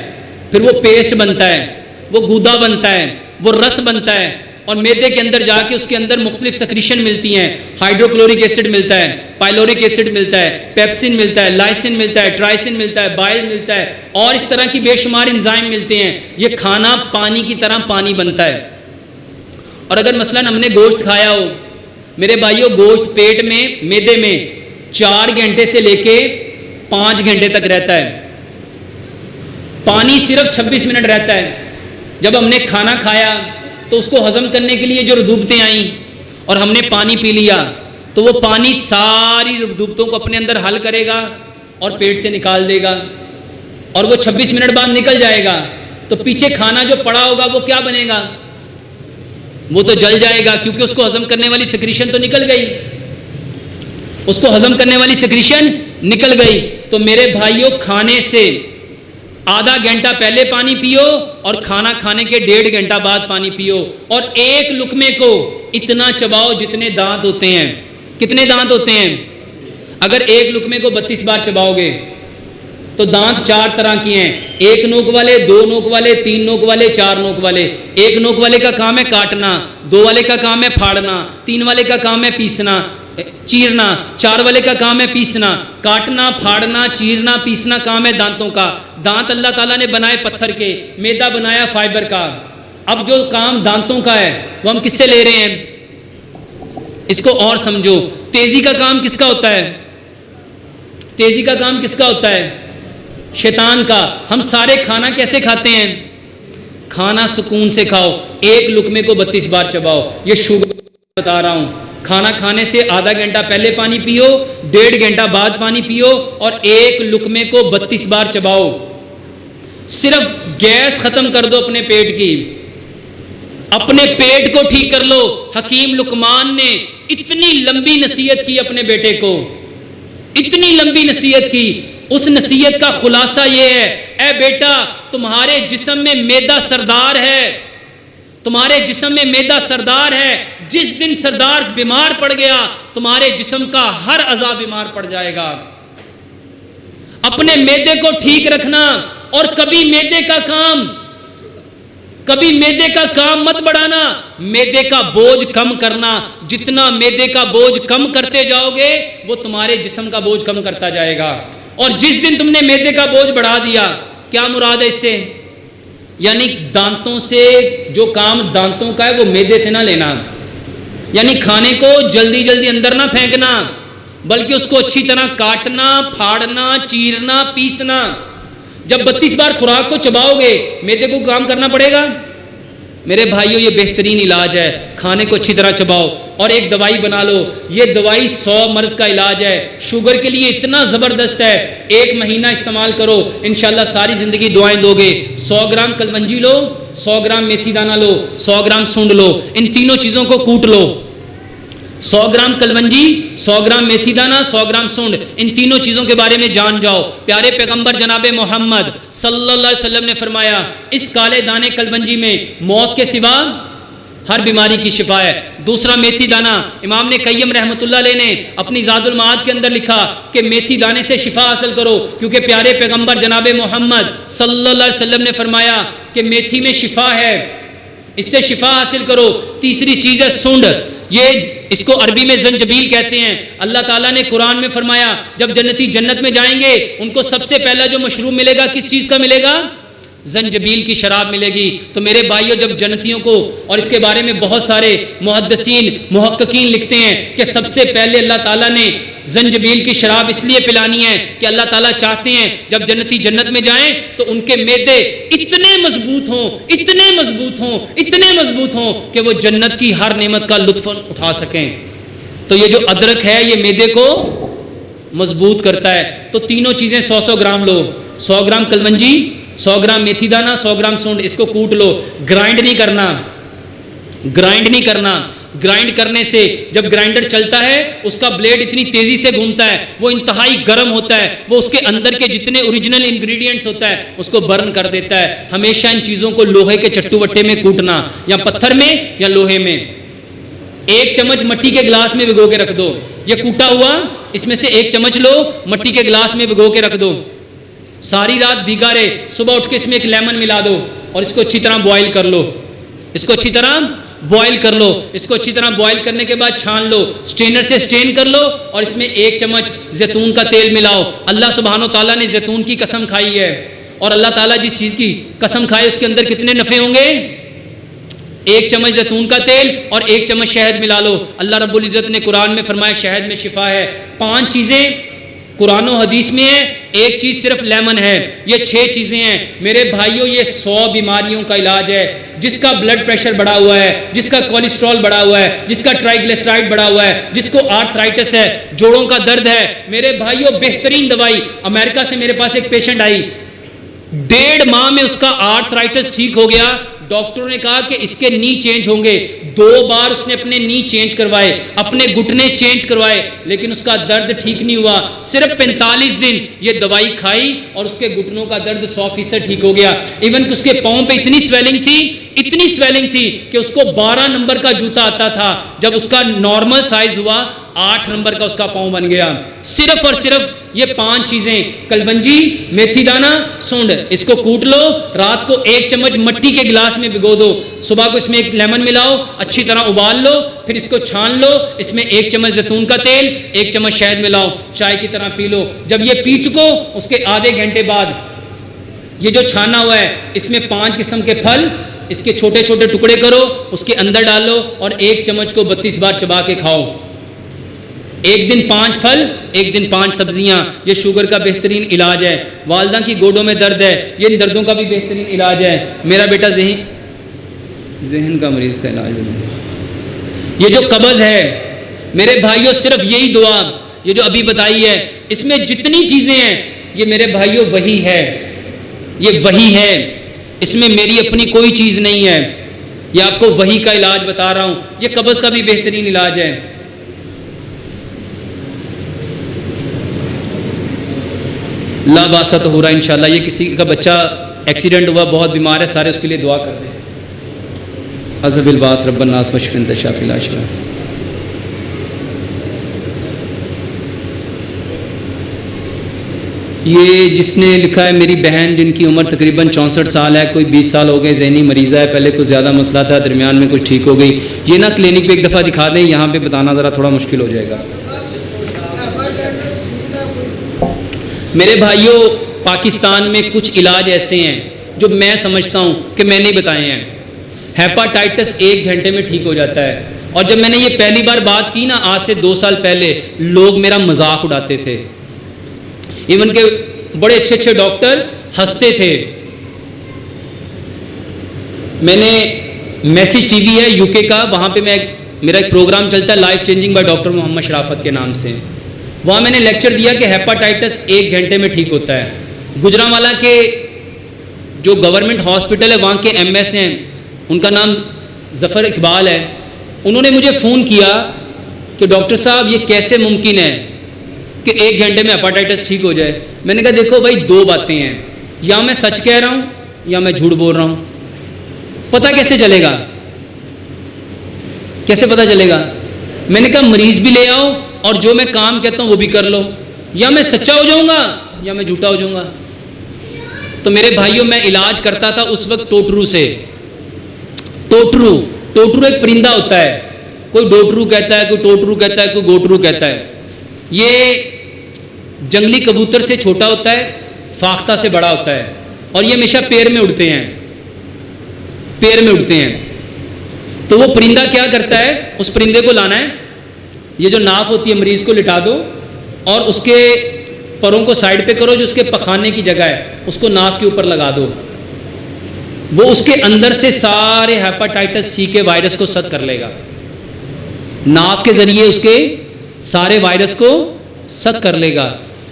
پھر وہ پیسٹ بنتا ہے، وہ گودا بنتا ہے، وہ رس بنتا ہے، اور معدے کے اندر جا کے اس کے اندر مختلف سیکریشن ملتی ہیں۔ ہائیڈروکلورک ایسڈ ملتا ہے، پائلورک ایسڈ ملتا ہے، پیپسن ملتا ہے، لائسن ملتا ہے، ٹرائسن ملتا ہے، بائل ملتا ہے، اور اس طرح کی بے شمار انزائم ملتے ہیں۔ یہ کھانا پانی کی طرح پانی بنتا ہے۔ اور اگر مثلاً ہم نے گوشت کھایا ہو، میرے بھائیوں، گوشت پیٹ میں، معدے میں 4 گھنٹے سے لے کے 5 گھنٹے تک رہتا ہے، پانی صرف 26 منٹ رہتا ہے۔ جب ہم نے کھانا کھایا تو اس کو ہضم کرنے کے لیے جو رطوبتیں آئیں اور ہم نے پانی پی لیا تو وہ پانی ساری رطوبتوں کو اپنے اندر حل کرے گا اور پیٹ سے نکال دے گا، اور وہ 26 منٹ بعد نکل جائے گا، تو پیچھے کھانا جو پڑا ہوگا وہ کیا بنے گا؟ وہ تو جل جائے گا، کیونکہ اس کو ہضم کرنے والی سیکریشن تو نکل گئی، اس کو ہضم کرنے والی سیکریشن نکل گئی۔ تو میرے بھائیوں، کھانے سے آدھا گھنٹہ پہلے پانی پیو اور کھانا کھانے کے 1.5 گھنٹہ بعد پانی پیو، اور ایک لقمے کو اتنا چباؤ جتنے دانت ہوتے ہیں۔ کتنے دانت ہوتے ہیں؟ اگر ایک لقمے کو 32 بار چباؤ گے تو دانت 4 طرح کی ہیں، 1 نوک والے، 2 نوک والے، 3 نوک والے، 4 نوک والے۔ 1 نوک والے کا کام ہے کاٹنا، 2 والے کا کام ہے پھاڑنا، 3 والے کا کام ہے پیسنا چیرنا، 4 والے کا کام ہے پیسنا۔ کاٹنا، پھاڑنا، چیرنا، پیسنا کام ہے دانتوں کا۔ دانت اللہ تعالیٰ نے بنائے پتھر کے، میدا بنایا فائبر کا۔ اب جو کام دانتوں کا ہے وہ ہم کس سے لے رہے ہیں؟ اس کو اور سمجھو، تیزی کا کام کس کا ہوتا ہے؟ تیزی کا کام کس کا ہوتا ہے؟ شیطان کا۔ ہم سارے کھانا کیسے کھاتے ہیں؟ کھانا سکون سے کھاؤ، ایک لقمے کو 32 بار چباؤ۔ یہ شوگر بتا رہا ہوں، کھانا کھانے سے آدھا گھنٹہ پہلے پانی پیو، 1.5 گھنٹہ بعد پانی پیو، اور ایک لقمے کو 32 بار چباؤ۔ صرف گیس ختم کر دو اپنے پیٹ کی، اپنے پیٹ کو ٹھیک کر لو۔ حکیم لقمان نے اتنی لمبی نصیحت کی اپنے بیٹے کو، اتنی لمبی نصیحت کی۔ اس نصیحت کا خلاصہ یہ ہے، اے بیٹا، تمہارے جسم میں معدہ سردار ہے، تمہارے جسم میں معدہ سردار ہے۔ جس دن سردار بیمار پڑ گیا تمہارے جسم کا ہر اعضاء بیمار پڑ جائے گا۔ اپنے معدے کو ٹھیک رکھنا، اور کبھی معدے کا کام مت بڑھانا، معدے کا بوجھ کم کرنا۔ جتنا معدے کا بوجھ کم کرتے جاؤ گے وہ تمہارے جسم کا بوجھ کم کرتا جائے گا۔ اور جس دن تم نے معدے کا بوجھ بڑھا دیا، کیا مراد ہے اس سے؟ یعنی دانتوں سے جو کام دانتوں کا ہے وہ معدے سے نہ لینا، یعنی کھانے کو جلدی جلدی اندر نہ پھینکنا، بلکہ اس کو اچھی طرح کاٹنا، پھاڑنا، چیرنا، پیسنا۔ جب 32 بار خوراک کو چباؤ گے معدے کو کام کرنا پڑے گا۔ میرے بھائیوں، یہ بہترین علاج ہے، کھانے کو اچھی طرح چباؤ۔ اور ایک دوائی بنا لو، یہ دوائی 100 مرض کا علاج ہے۔ شوگر کے لیے اتنا زبردست ہے، 1 مہینہ استعمال کرو، انشاءاللہ ساری زندگی دعائیں دو گے۔ 100 گرام کلونجی لو، 100 گرام میتھی دانہ لو، 100 گرام سونڈ لو، ان تینوں چیزوں کو کوٹ لو۔ 100 گرام کلونجی، 100 گرام میتھی دانہ، 100 گرام سونڈ، ان تینوں چیزوں کے بارے میں جان جاؤ۔ پیارے پیغمبر جناب محمد صلی اللہ علیہ وسلم نے فرمایا، اس کالے دانے کلونجی میں موت کے سوا ہر بیماری کی شفا ہے۔ دوسرا میتھی دانہ، امام نے قیم رحمۃ اللہ علیہ نے اپنی زاد المعاد کے اندر لکھا کہ میتھی دانے سے شفا حاصل کرو، کیونکہ پیارے پیغمبر جناب محمد صلی اللہ علیہ وسلم نے فرمایا کہ میتھی میں شفا ہے، اس سے شفا حاصل کرو۔ تیسری چیز ہے سونڈ، یہ اس کو عربی میں زنجبیل کہتے ہیں۔ اللہ تعالیٰ نے قرآن میں فرمایا جب جنتی جنت میں جائیں گے ان کو سب سے پہلا جو مشروب ملے گا کس چیز کا ملے گا؟ زنجبیل کی شراب ملے گی۔ تو میرے بھائیوں، جب جنتیوں کو، اور اس کے بارے میں بہت سارے محدثین محققین لکھتے ہیں کہ سب سے پہلے اللہ تعالیٰ نے زنجبیل کی شراب اس لیے پلانی ہے کہ اللہ تعالیٰ چاہتے ہیں جب جنتی جنت میں جائیں تو ان کے معدے اتنے مضبوط ہوں، اتنے مضبوط ہوں، اتنے مضبوط ہوں کہ وہ جنت کی ہر نعمت کا لطف اٹھا سکیں۔ تو یہ جو ادرک ہے یہ معدے کو مضبوط کرتا ہے۔ تو تینوں چیزیں 100 گرام لو، 100 گرام کلونجی، 100 گرام میتھی دانہ، 100 گرام سونڈ، اس کو کوٹ لو۔ گرائنڈ نہیں کرنا، گرائنڈ نہیں کرنا۔ گرائنڈ کرنے سے جب گرائنڈر چلتا ہے اس کا بلیڈ اتنی تیزی سے گھومتا ہے، وہ انتہائی گرم ہوتا ہے، وہ اس کے اندر کے جتنے اوریجنل انگریڈینٹس ہوتا ہے اس کو برن کر دیتا ہے۔ ہمیشہ ان چیزوں کو لوہے کے چٹو وٹے میں کوٹنا، یا پتھر میں یا لوہے میں۔ 1 چمچ مٹی کے گلاس میں بھگو کے رکھ دو، یہ کوٹا ہوا اس میں سے 1 چمچ لو، مٹی کے گلاس میں بھگو کے رکھ دو، ساری رات بھیگا رہے، صبح اٹھ کے اس میں 1 لیمن ملا دو اور اس کو اچھی طرح بوائل کر لو، اس کو اچھی طرح بوائل کر لو۔ اس کو اچھی طرح بوائل کرنے کے بعد چھان لو، سٹینر سے سٹین کر لو، اور اس میں 1 چمچ زیتون کا تیل ملاؤ۔ اللہ سبحانہ و تعالیٰ نے زیتون کی قسم کھائی ہے، اور اللہ تعالیٰ جس چیز کی قسم کھائے اس کے اندر کتنے نفع ہوں گے؟ 1 چمچ زیتون کا تیل اور 1 چمچ شہد ملا لو۔ اللہ رب العزت نے قرآن میں فرمایا شہد میں شفا ہے۔ 5 چیزیں قرآن و حدیث میں ہے ایک چیز صرف لیمن ہے. یہ 6 چیزیں ہیں میرے بھائیوں. یہ 100 بیماریوں کا علاج ہے. جس کا بلڈ پریشر بڑھا ہوا ہے, جس کا کولیسٹرول بڑھا ہوا ہے, جس کا ٹرائیگلیسرائڈ بڑھا ہوا ہے, جس کو آرتھرائٹس ہے, جوڑوں کا درد ہے, میرے بھائیوں بہترین دوائی. امریکہ سے میرے پاس ایک پیشنٹ آئی, 1.5 ماہ میں اس کا آرتھرائٹس ٹھیک ہو گیا. ڈاکٹروں نے کہا کہ اس کے نی چینج ہوں گے. 2 بار اس نے اپنے نی چینج کروائے, اپنے گھٹنے چینج کروائے, لیکن اس کا درد ٹھیک نہیں ہوا. صرف 45 دن یہ دوائی کھائی اور اس کے گھٹنوں کا درد 100% ٹھیک ہو گیا. ایون کہ اس کے پاؤں پہ اتنی سویلنگ تھی کہ اس کو 12 نمبر کا جوتا آتا تھا. جب اس کا نارمل سائز ہوا 8 نمبر کا اس کا پاؤں بن گیا. صرف اور صرف یہ 5 چیزیں, کلونجی, میتھی دانہ, سونڈ, اس کو کوٹ لو, رات کو 1 چمچ مٹی کے گلاس میں بھگو دو, صبح کو اس میں 1 لیمن ملاؤ, اچھی طرح ابال لو, پھر اس کو چھان لو, اس میں 1 چمچ زیتون کا تیل, 1 چمچ شہد ملاؤ, چائے کی طرح پی لو. جب یہ پی چکو اس کے آدھے گھنٹے بعد یہ جو چھانا ہوا ہے اس میں 5 قسم کے پھل, اس کے چھوٹے چھوٹے ٹکڑے کرو, اس کے اندر ڈالو اور 1 چمچ کو 32 بار چبا کے کھاؤ. 1 دن 5 پھل, 1 دن 5 سبزیاں. یہ شوگر کا بہترین علاج ہے. والدہ کی گوڈوں میں درد ہے, یہ دردوں کا بھی بہترین علاج ہے. میرا بیٹا ذہن کا مریض کا علاج ہے. یہ جو قبض ہے میرے بھائیوں, صرف یہی دعا یہ جو ابھی بتائی ہے, اس میں جتنی چیزیں ہیں یہ میرے بھائیوں وہی ہے, یہ وہی ہے, اس میں میری اپنی کوئی چیز نہیں ہے. یہ آپ کو وہی کا علاج بتا رہا ہوں. یہ قبض کا بھی بہترین علاج ہے. لا باسط ہو رہا ہے انشاءاللہ. یہ کسی کا بچہ ایکسیڈنٹ ہوا, بہت بیمار ہے, سارے اس کے لیے دعا کرتے ہیں. عذب الباس رب الناس وشف انت شافی لا شفا. یہ جس نے لکھا ہے میری بہن جن کی عمر تقریباً 64 سال ہے, کوئی 20 سال ہو گئے, ذہنی مریضہ ہے, پہلے کچھ زیادہ مسئلہ تھا, درمیان میں کچھ ٹھیک ہو گئی. یہ نا کلینک پہ ایک دفعہ دکھا دیں, یہاں پہ بتانا ذرا تھوڑا مشکل ہو جائے گا. میرے بھائیوں پاکستان میں کچھ علاج ایسے ہیں جو میں سمجھتا ہوں کہ میں نے بتائے ہیں. ہیپاٹائٹس 1 گھنٹے میں ٹھیک ہو جاتا ہے. اور جب میں نے یہ پہلی بار بات کی نا, آج سے 2 سال پہلے, لوگ میرا مذاق اڑاتے تھے. ایون کہ بڑے اچھے ڈاکٹر ہنستے تھے. میں نے میسج ٹی وی ہے UK کا, وہاں پہ میرا ایک پروگرام چلتا ہے لائف چینجنگ بائی ڈاکٹر محمد شرافت کے نام سے. وہاں میں نے لیکچر دیا کہ ہیپاٹائٹس 1 گھنٹے میں ٹھیک ہوتا ہے. گجرانوالہ کے جو گورنمنٹ ہاسپٹل ہے وہاں کے MS ہیں, ان کا نام ظفر اقبال ہے. انہوں نے مجھے فون کیا کہ ڈاکٹر صاحب یہ کیسے ممکن ہے کہ 1 گھنٹے میں ہیپاٹائٹس ٹھیک ہو جائے. میں نے کہا دیکھو بھائی 2 باتیں ہیں, یا میں سچ کہہ رہا ہوں یا میں جھوٹ بول رہا ہوں. پتہ کیسے چلے گا, کیسے پتہ چلے گا؟ میں نے کہا مریض بھی لے آؤ اور جو میں کام کہتا ہوں وہ بھی کر لو, یا میں سچا ہو جاؤں گا یا میں جھوٹا ہو جاؤں گا. تو میرے بھائیوں میں علاج کرتا تھا اس وقت ٹوٹرو سے. ٹوٹرو ایک پرندہ ہوتا ہے, کوئی ڈوٹرو کہتا ہے, کوئی ٹوٹرو کہتا ہے, کوئی گوٹرو کہتا ہے. یہ جنگلی کبوتر سے چھوٹا ہوتا ہے, فاختہ سے بڑا ہوتا ہے, اور یہ ہمیشہ پیر میں اڑتے ہیں. تو وہ پرندہ کیا کرتا ہے, اس پرندے کو لانا ہے, یہ جو ناف ہوتی ہے مریض کو لٹا دو اور اس کے پروں کو سائڈ پہ کرو, جو اس کے پخانے کی جگہ ہے اس کو ناف کے اوپر لگا دو. وہ اس کے اندر سے سارے ہیپاٹائٹس C کے وائرس کو سد کر لے گا. ناف کے ذریعے اس کے سارے وائرس کو سد کر لے گا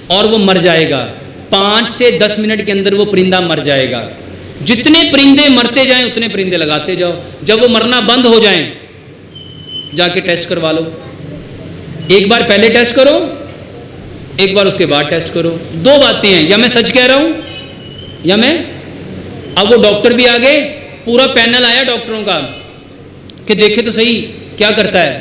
اور وہ مر جائے گا. 5 سے 10 منٹ کے اندر وہ پرندہ مر جائے گا. جتنے پرندے مرتے جائیں اتنے پرندے لگاتے جاؤ. جب وہ مرنا بند ہو جائیں جا کے ٹیسٹ کروا لو. ایک بار پہلے ٹیسٹ کرو, ایک بار اس کے بعد ٹیسٹ کرو. 2 باتیں ہیں, یا میں سچ کہہ رہا ہوں یا میں. اب وہ ڈاکٹر بھی آ گئے, پورا پینل آیا ڈاکٹروں کا کہ دیکھے تو صحیح کیا کرتا ہے.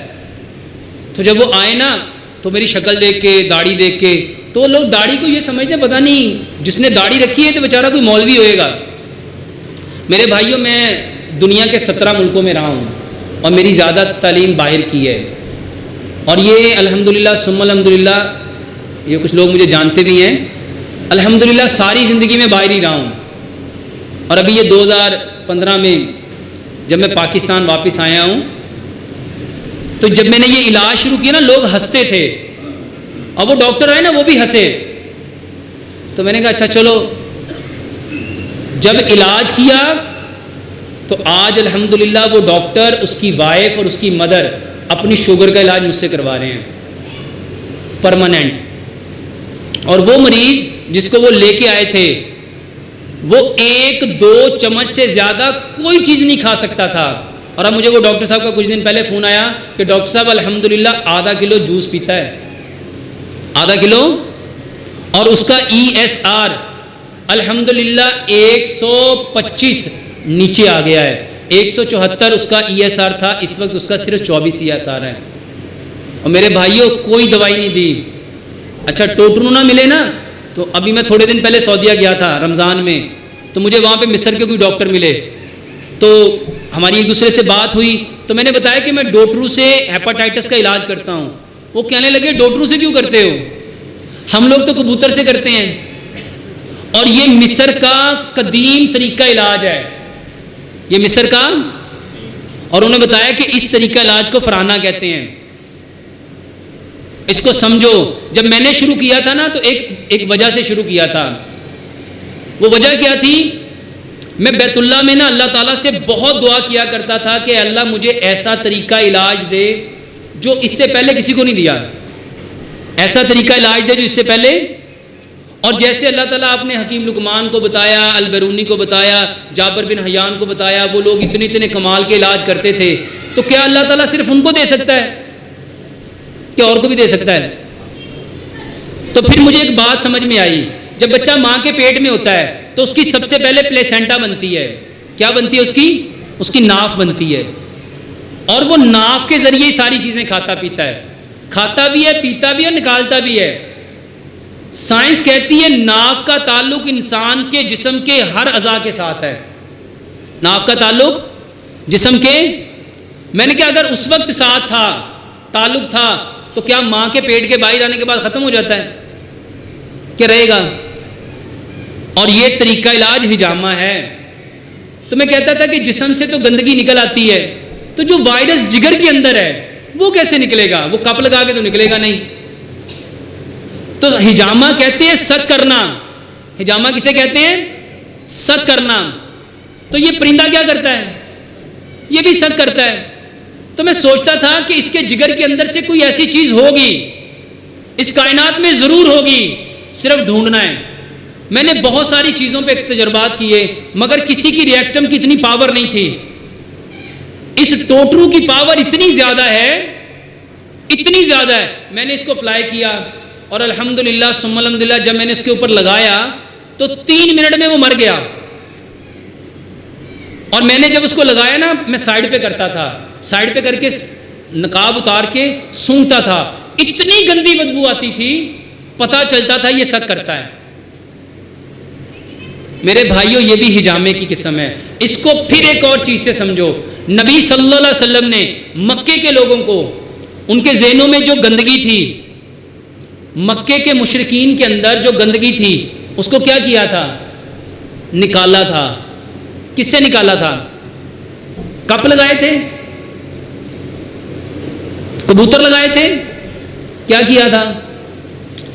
تو جب وہ آئے نا تو میری شکل دیکھ کے, داڑھی دیکھ کے, تو لوگ داڑھی کو یہ سمجھتے ہیں پتہ نہیں جس نے داڑھی رکھی ہے تو بیچارہ کوئی مولوی ہوئے گا. میرے بھائیوں میں دنیا کے 17 ملکوں میں رہا ہوں اور میری زیادہ تعلیم باہر کی ہے. اور یہ الحمدللہ ثم الحمدللہ, یہ کچھ لوگ مجھے جانتے بھی ہیں, الحمدللہ ساری زندگی میں باہر ہی رہا ہوں. اور ابھی یہ 2015 میں جب میں پاکستان واپس آیا ہوں تو جب میں نے یہ علاج شروع کیا نا, لوگ ہنستے تھے, اور وہ ڈاکٹر آئے نا وہ بھی ہنسے. تو میں نے کہا اچھا چلو. جب علاج کیا تو آج الحمدللہ وہ ڈاکٹر، اس کی وائف اور اس کی مدر اپنی شوگر کا علاج مجھ سے کروا رہے ہیں پرماننٹ. اور وہ مریض جس کو وہ لے کے آئے تھے وہ 1-2 چمچ سے زیادہ کوئی چیز نہیں کھا سکتا تھا. اور اب مجھے وہ ڈاکٹر صاحب کا کچھ دن پہلے فون آیا کہ ڈاکٹر صاحب الحمدللہ آدھا کلو جوس پیتا ہے، آدھا کلو، اور اس کا ESR الحمدللہ 125 نیچے آ گیا ہے. 174 اس کا ESR تھا، اس وقت اس کا صرف 24 ESR ہے. اور میرے بھائیوں کوئی دوائی نہیں دی. اچھا ٹوٹرو نہ ملے نا، تو ابھی میں تھوڑے دن پہلے سعودیہ گیا تھا رمضان میں، تو مجھے وہاں پہ مصر کے کوئی ڈاکٹر ملے، تو ہماری ایک دوسرے سے بات ہوئی. تو میں نے بتایا کہ میں ڈوٹرو سے ہیپاٹائٹس کا علاج کرتا ہوں. وہ کہنے لگے ڈوٹرو سے کیوں کرتے ہو؟ ہم لوگ تو کبوتر سے کرتے ہیں، اور یہ مصر کا قدیم طریقہ علاج ہے، یہ مصر کا. اور انہوں نے بتایا کہ اس طریقہ علاج کو فرانا کہتے ہیں. اس کو سمجھو. جب میں نے شروع کیا تھا نا تو ایک وجہ سے شروع کیا تھا. وہ وجہ کیا تھی؟ میں بیت اللہ میں نا اللہ تعالیٰ سے بہت دعا کیا کرتا تھا کہ اللہ مجھے ایسا طریقہ علاج دے جو اس سے پہلے کسی کو نہیں دیا، ایسا طریقہ علاج دے جو اس سے پہلے. اور جیسے اللہ تعالیٰ آپ نے حکیم لقمان کو بتایا، البرونی کو بتایا، جابر بن حیان کو بتایا، وہ لوگ اتنے کمال کے علاج کرتے تھے، تو کیا اللہ تعالیٰ صرف ان کو دے سکتا ہے کہ اور کو بھی دے سکتا ہے؟ تو پھر مجھے ایک بات سمجھ میں آئی. جب بچہ ماں کے پیٹ میں ہوتا ہے تو اس کی سب سے پہلے پلیسینٹا بنتی ہے. کیا بنتی ہے؟ اس کی ناف بنتی ہے. اور وہ ناف کے ذریعے ہی ساری چیزیں کھاتا پیتا ہے، کھاتا بھی ہے، پیتا بھی ہے، اور نکالتا بھی ہے. سائنس کہتی ہے ناف کا تعلق انسان کے جسم کے ہر اعضاء کے ساتھ ہے. ناف کا تعلق جسم کے، میں نے کہا اگر اس وقت ساتھ تھا، تعلق تھا، تو کیا ماں کے پیٹ کے باہر آنے کے بعد ختم ہو جاتا ہے کہ رہے گا؟ اور یہ طریقہ علاج حجامہ ہے. تو میں کہتا تھا کہ جسم سے تو گندگی نکل آتی ہے، تو جو وائرس جگر کے اندر ہے وہ کیسے نکلے گا؟ وہ کپ لگا کے تو نکلے گا نہیں. تو حجامہ کہتے ہیں ست کرنا. حجامہ کسے کہتے ہیں؟ ست کرنا. تو یہ پرندہ کیا کرتا ہے؟ یہ بھی ست کرتا ہے. تو میں سوچتا تھا کہ اس کے جگر کے اندر سے کوئی ایسی چیز ہوگی، اس کائنات میں ضرور ہوگی، صرف ڈھونڈنا ہے. میں نے بہت ساری چیزوں پہ تجربات کیے، مگر کسی کی ریئیکٹم کی اتنی پاور نہیں تھی. اس ٹوٹرو کی پاور اتنی زیادہ ہے، اتنی زیادہ ہے. میں نے اس کو اپلائی کیا اور الحمدللہ ثم الحمدللہ جب میں نے اس کے اوپر لگایا تو 3 منٹ میں وہ مر گیا. اور میں نے جب اس کو لگایا نا، میں سائڈ پہ کرتا تھا، سائڈ پہ کر کے نقاب اتار کے سونگتا تھا. اتنی گندی بدبو آتی تھی، پتہ چلتا تھا یہ ست کرتا ہے. میرے بھائیوں یہ بھی حجامے کی قسم ہے. اس کو پھر ایک اور چیز سے سمجھو. نبی صلی اللہ علیہ وسلم نے مکے کے لوگوں کو، ان کے ذہنوں میں جو گندگی تھی، مکے کے مشرکین کے اندر جو گندگی تھی، اس کو کیا کیا تھا؟ نکالا تھا. کس سے نکالا تھا؟ کپ لگائے تھے، کبوتر لگائے تھے، کیا کیا تھا؟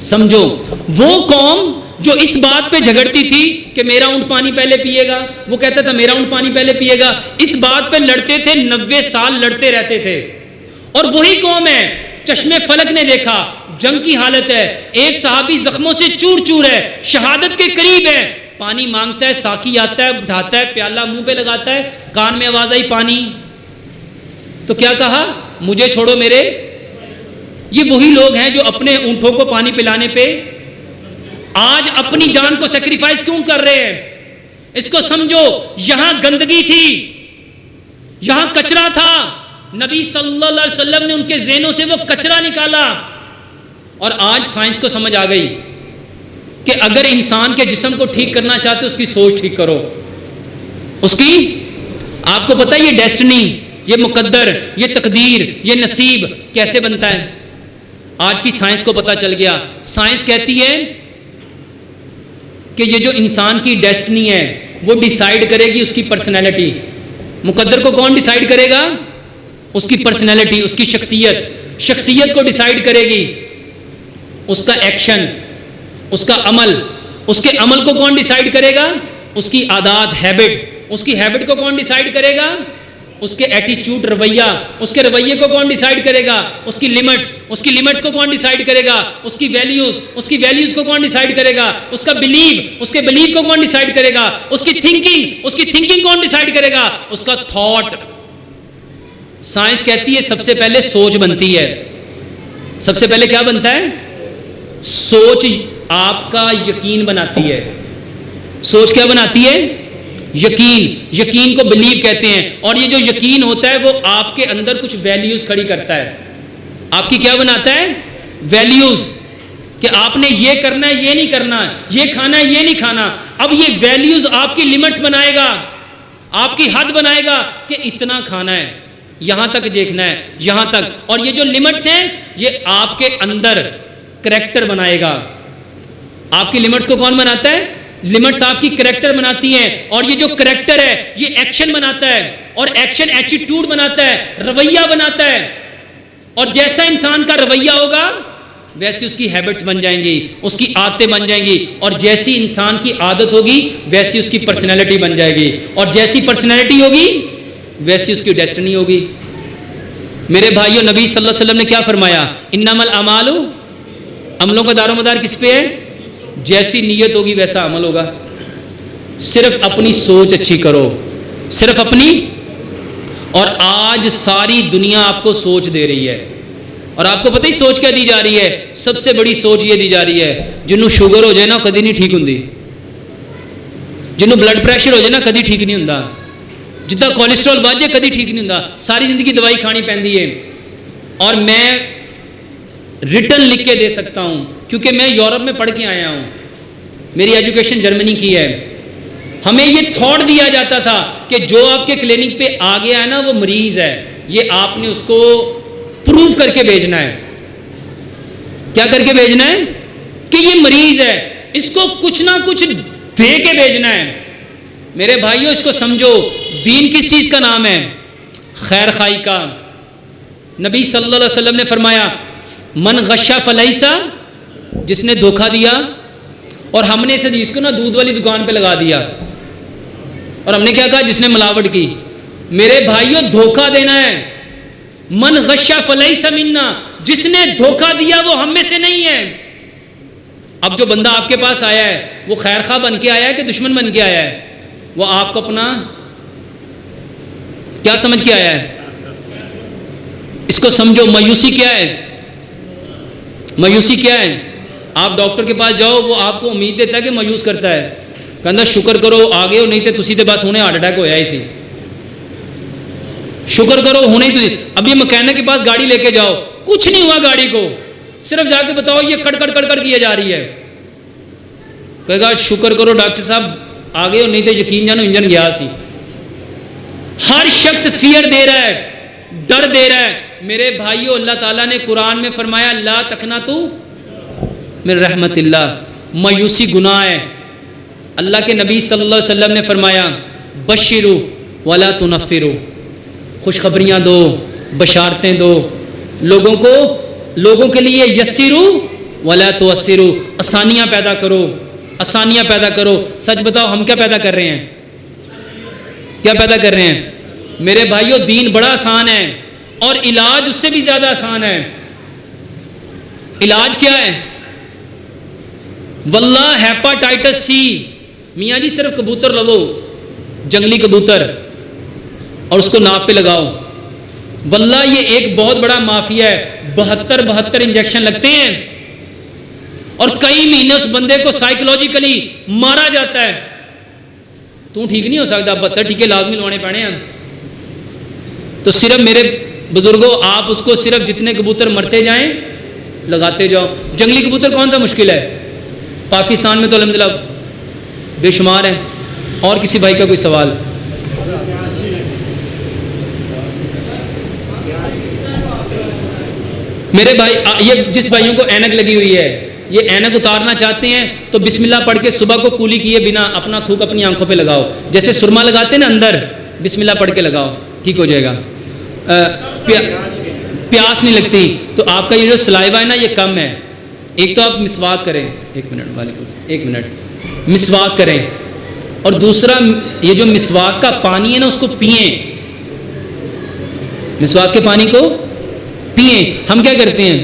سمجھو. وہ قوم جو اس بات پہ جھگڑتی تھی کہ میرا اونٹ پانی پہلے پیے گا، وہ کہتا تھا میرا اونٹ پانی پہلے پیے گا، اس بات پہ لڑتے تھے، 90 سال لڑتے رہتے تھے. اور وہی قوم ہے، چشمے فلک نے دیکھا جنگ کی حالت ہے، ایک صحابی زخموں سے چور چور ہے، شہادت کے قریب ہے، پانی مانگتا ہے، ساقی آتا ہے، اٹھاتا ہے، پیالہ منہ پہ لگاتا ہے، کان میں آواز آئی پانی. تو کیا کہا؟ مجھے چھوڑو میرے. یہ وہی لوگ ہیں جو اپنے اونٹوں کو پانی پلانے پہ آج اپنی جان کو سیکریفائز کیوں کر رہے ہیں؟ اس کو سمجھو. یہاں گندگی تھی، یہاں کچرا تھا، نبی صلی اللہ علیہ وسلم نے ان کے ذہنوں سے وہ کچرا نکالا. اور آج سائنس کو سمجھ آ گئی کہ اگر انسان کے جسم کو ٹھیک کرنا چاہتے اس کی سوچ ٹھیک کرو. اس کی، آپ کو پتہ ہے یہ ڈیسٹنی، یہ مقدر، یہ تقدیر، یہ نصیب کیسے بنتا ہے؟ آج کی سائنس کو پتہ چل گیا. سائنس کہتی ہے کہ یہ جو انسان کی ڈیسٹنی ہے وہ ڈیسائیڈ کرے گی اس کی پرسنالٹی. مقدر کو کون ڈیسائیڈ کرے گا؟ اس کی پرسنالٹی، اس کی شخصیت کو ڈیسائیڈ کرے گی اس کا ایکشن، اس کا عمل، اس کے عمل کو کون ڈیسائیڈ کرے گا؟ اس کی عادات، ہیبٹ. اس کی ہیبٹ کو کون ڈیسائیڈ کرے گا؟ اس کے ایٹیچیوڈ، رویہ. اس کے رویے کو کون ڈیسائیڈ کرے گا؟ اس کی لمٹس. اس کی لمٹس کو کون ڈیسائیڈ کرے گا؟ اس کی ویلیوز. اس کی ویلیوز کو کون ڈیسائیڈ کرے گا؟ اس کا بلیو. اس کے بلیو کو کون ڈیسائیڈ کرے گا؟ اس کی تھنکنگ. اس کی تھنکنگ کون ڈیسائیڈ کرے گا؟ اس کا تھاٹ. سائنس کہتی ہے سب سے پہلے سوچ بنتی ہے. سب سے پہلے کیا بنتا ہے؟ سوچ آپ کا یقین بناتی ہے. سوچ کیا بناتی ہے؟ یقین. یقین کو بلیو کہتے ہیں. اور یہ جو یقین ہوتا ہے وہ آپ کے اندر کچھ ویلیوز کھڑی کرتا ہے. آپ کی کیا بناتا ہے؟ ویلیوز. کہ آپ نے یہ کرنا ہے، یہ نہیں کرنا، یہ کھانا ہے، یہ نہیں کھانا. اب یہ ویلیوز آپ کی لمٹس بنائے گا، آپ کی حد بنائے گا کہ اتنا کھانا ہے، یہاں تک دیکھنا ہے، یہاں تک. اور یہ جو لمٹس ہیں یہ آپ کے اندر کریکٹر بنائے گا. آپ کی لمٹس کو کون بناتا ہے؟ لمٹس آپ کی کریکٹر بناتی ہیں. اور یہ جو کریکٹر ہے یہ ایکشن بناتا ہے. اور ایکشن ایٹیٹیوڈ بناتا ہے، رویہ بناتا ہے. اور جیسا انسان کا رویہ ہوگا ویسی اس کی ہیبٹس بن جائیں گی، اس کی عادتیں بن جائیں گی. اور جیسی انسان کی عادت ہوگی ویسی اس کی پرسنالٹی بن جائے گی. اور جیسی پرسنالٹی ہوگی ویسی اس کی ڈیسٹنی ہوگی. میرے بھائیوں، نبی صلی اللہ علیہ وسلم نے کیا فرمایا؟ انما الاعمال، عملوں کا دار و مدار کس پہ ہے؟ جیسی نیت ہوگی ویسا عمل ہوگا. صرف اپنی سوچ اچھی کرو، صرف اپنی. اور آج ساری دنیا آپ کو سوچ دے رہی ہے. اور آپ کو پتہ ہی سوچ کیا دی جا رہی ہے؟ سب سے بڑی سوچ یہ دی جا رہی ہے جنہوں شوگر ہو جائے نا کدی نہیں ٹھیک ہوندی، جنہوں بلڈ پریشر ہو جائے نا کدی ٹھیک نہیں ہوندا، جتنا کولیسٹرول بڑھ جائے کدی ٹھیک نہیں ہوندا، ساری زندگی دوائی کھانی پیندی ہے. اور میں ریٹن لکھ کے دے سکتا ہوں کیونکہ میں یورپ میں پڑھ کے آیا ہوں، میری ایجوکیشن جرمنی کی ہے. ہمیں یہ تھاٹ دیا جاتا تھا کہ جو آپ کے کلینک پہ آ گیا ہے نا وہ مریض ہے، یہ آپ نے اس کو پروف کر کے بھیجنا ہے. کیا کر کے بھیجنا ہے؟ کہ یہ مریض ہے، اس کو کچھ نہ کچھ دے کے بھیجنا ہے. میرے بھائیوں اس کو سمجھو، دین کس چیز کا نام ہے؟ خیر خائی کا. نبی صلی اللہ علیہ وسلم نے فرمایا من غشا فلیسا، جس نے دھوکہ دیا. اور ہم نے اس حدیث کو نا دودھ والی دکان پہ لگا دیا اور ہم نے کیا کہا؟ جس نے ملاوٹ کی. میرے بھائیوں دھوکہ دینا ہے. من غشا فلیسا منا، جس نے دھوکہ دیا وہ ہم میں سے نہیں ہے. اب جو بندہ آپ کے پاس آیا ہے وہ خیر خواہ بن کے آیا ہے کہ دشمن بن کے آیا ہے؟ وہ آپ کو اپنا کیا سمجھ کے آیا ہے؟ اس کو سمجھو. مایوسی کیا ہے؟ مایوسی کیا ہے؟ آپ ڈاکٹر کے پاس جاؤ وہ آپ کو امید دیتا ہے کہ مایوس کرتا ہے، کہنا شکر کرو آگے ہو، نہیں تو تسی تے بس ہونے ہارٹ اٹیک ہویا ہی سی. شکر کرو ہونے ہی تسی. اب یہ مکینک کے پاس گاڑی لے کے جاؤ، کچھ نہیں ہوا گاڑی کو، صرف جا کے بتاؤ یہ کڑ کڑ کڑ کڑ کیے جا رہی ہے، کہے گا شکر کرو ڈاکٹر صاحب آگے ہو، نہیں تو یقین جانو انجن گیا سی. ہر شخص فیئر دے رہا ہے، ڈر دے رہا ہے. میرے بھائیو اللہ تعالیٰ نے قرآن میں فرمایا لا تقنطوا من رحمت اللہ. مایوسی گناہ ہے. اللہ کے نبی صلی اللہ علیہ وسلم نے فرمایا بشروا ولا تنفروا، خوشخبریاں دو، بشارتیں دو لوگوں کو، لوگوں کے لیے. یسروا ولا تعسروا، آسانیاں پیدا کرو، آسانیاں پیدا کرو. سچ بتاؤ ہم کیا پیدا کر رہے ہیں؟ کیا پیدا کر رہے ہیں؟ میرے بھائیو دین بڑا آسان ہے اور علاج اس سے بھی زیادہ آسان ہے. علاج کیا ہے؟ واللہ ہیپاٹائٹس سی. میاں جی صرف کبوتر لو، جنگلی کبوتر، اور اس کو ناپ پہ لگاؤ. واللہ یہ ایک بہت بڑا مافیا ہے. 72 انجیکشن لگتے ہیں اور کئی مہینے اس بندے کو سائیکولوجیکلی مارا جاتا ہے. تو ٹھیک نہیں ہو سکتا، 72 ٹیکے لازمی لوانے پڑے ہیں. تو صرف میرے بزرگوں آپ اس کو صرف جتنے کبوتر مرتے جائیں لگاتے جاؤ. جنگلی کبوتر کون سا مشکل ہے؟ پاکستان میں تو الحمدللہ بے شمار ہیں. اور کسی بھائی کا کوئی سوال؟ میرے بھائی یہ جس بھائیوں کو اینک لگی ہوئی ہے یہ اینک اتارنا چاہتے ہیں تو بسم اللہ پڑھ کے صبح کو کولی کیے بنا اپنا تھوک اپنی آنکھوں پہ لگاؤ. جیسے سرما لگاتے ہیں نا اندر، بسم اللہ پڑھ کے لگاؤ، ٹھیک ہو جائے گا. پیاس نہیں لگتی. تو آپ کا یہ جو سلائیوا ہے نا یہ کم ہے. ایک تو آپ مسواک کریں، ایک منٹ وعلیکم السلام، ایک منٹ، مسواک کریں، اور دوسرا یہ جو مسواک کا پانی ہے نا اس کو پئیں، مسواک کے پانی کو پئیں۔ ہم کیا کرتے ہیں؟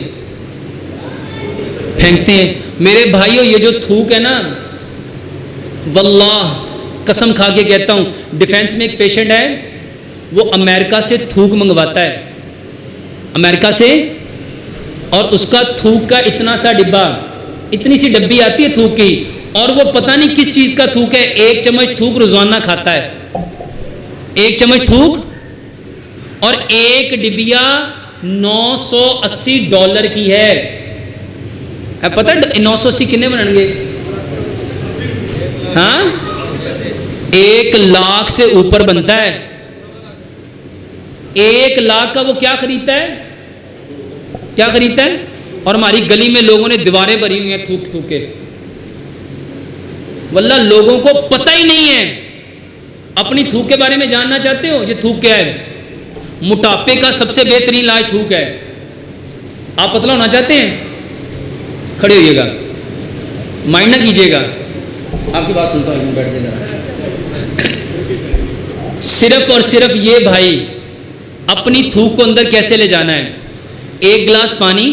پھینکتے ہیں۔ میرے بھائیوں یہ جو تھوک ہے نا، واللہ قسم کھا کے کہتا ہوں، ڈیفینس میں ایک پیشنٹ ہے، وہ امریکہ سے تھوک منگواتا ہے، امریکہ سے، اور اس کا تھوک کا اتنا سا ڈبہ، اتنی سی ڈبی آتی ہے تھوک کی، اور وہ پتہ نہیں کس چیز کا تھوک ہے، 1 چمچ تھوک روزانہ کھاتا ہے، 1 چمچ تھوک، اور ایک ڈبیا $980 کی ہے۔ پتہ 980 کتنے بنیں گے؟ ہاں 1 لاکھ سے اوپر بنتا ہے۔ 1 لاکھ کا وہ کیا خریدتا ہے؟ کیا خریدتا ہے؟ اور ہماری گلی میں لوگوں نے دیواریں بھری ہوئی ہیں تھوک تھوک کے۔ واللہ لوگوں کو پتہ ہی نہیں ہے۔ اپنی تھوک کے بارے میں جاننا چاہتے ہو؟ یہ تھوک کیا ہے؟ موٹاپے کا سب سے بہترین علاج تھوک ہے۔ آپ پتلا ہونا چاہتے ہیں؟ کھڑے ہوئیے گا، مائنڈ نہ کیجیے گا، آپ کی بات سنتا ہوں، بیٹھ جائے گا۔ صرف اور صرف یہ بھائی اپنی تھوک کو اندر کیسے لے جانا ہے؟ 1 گلاس پانی،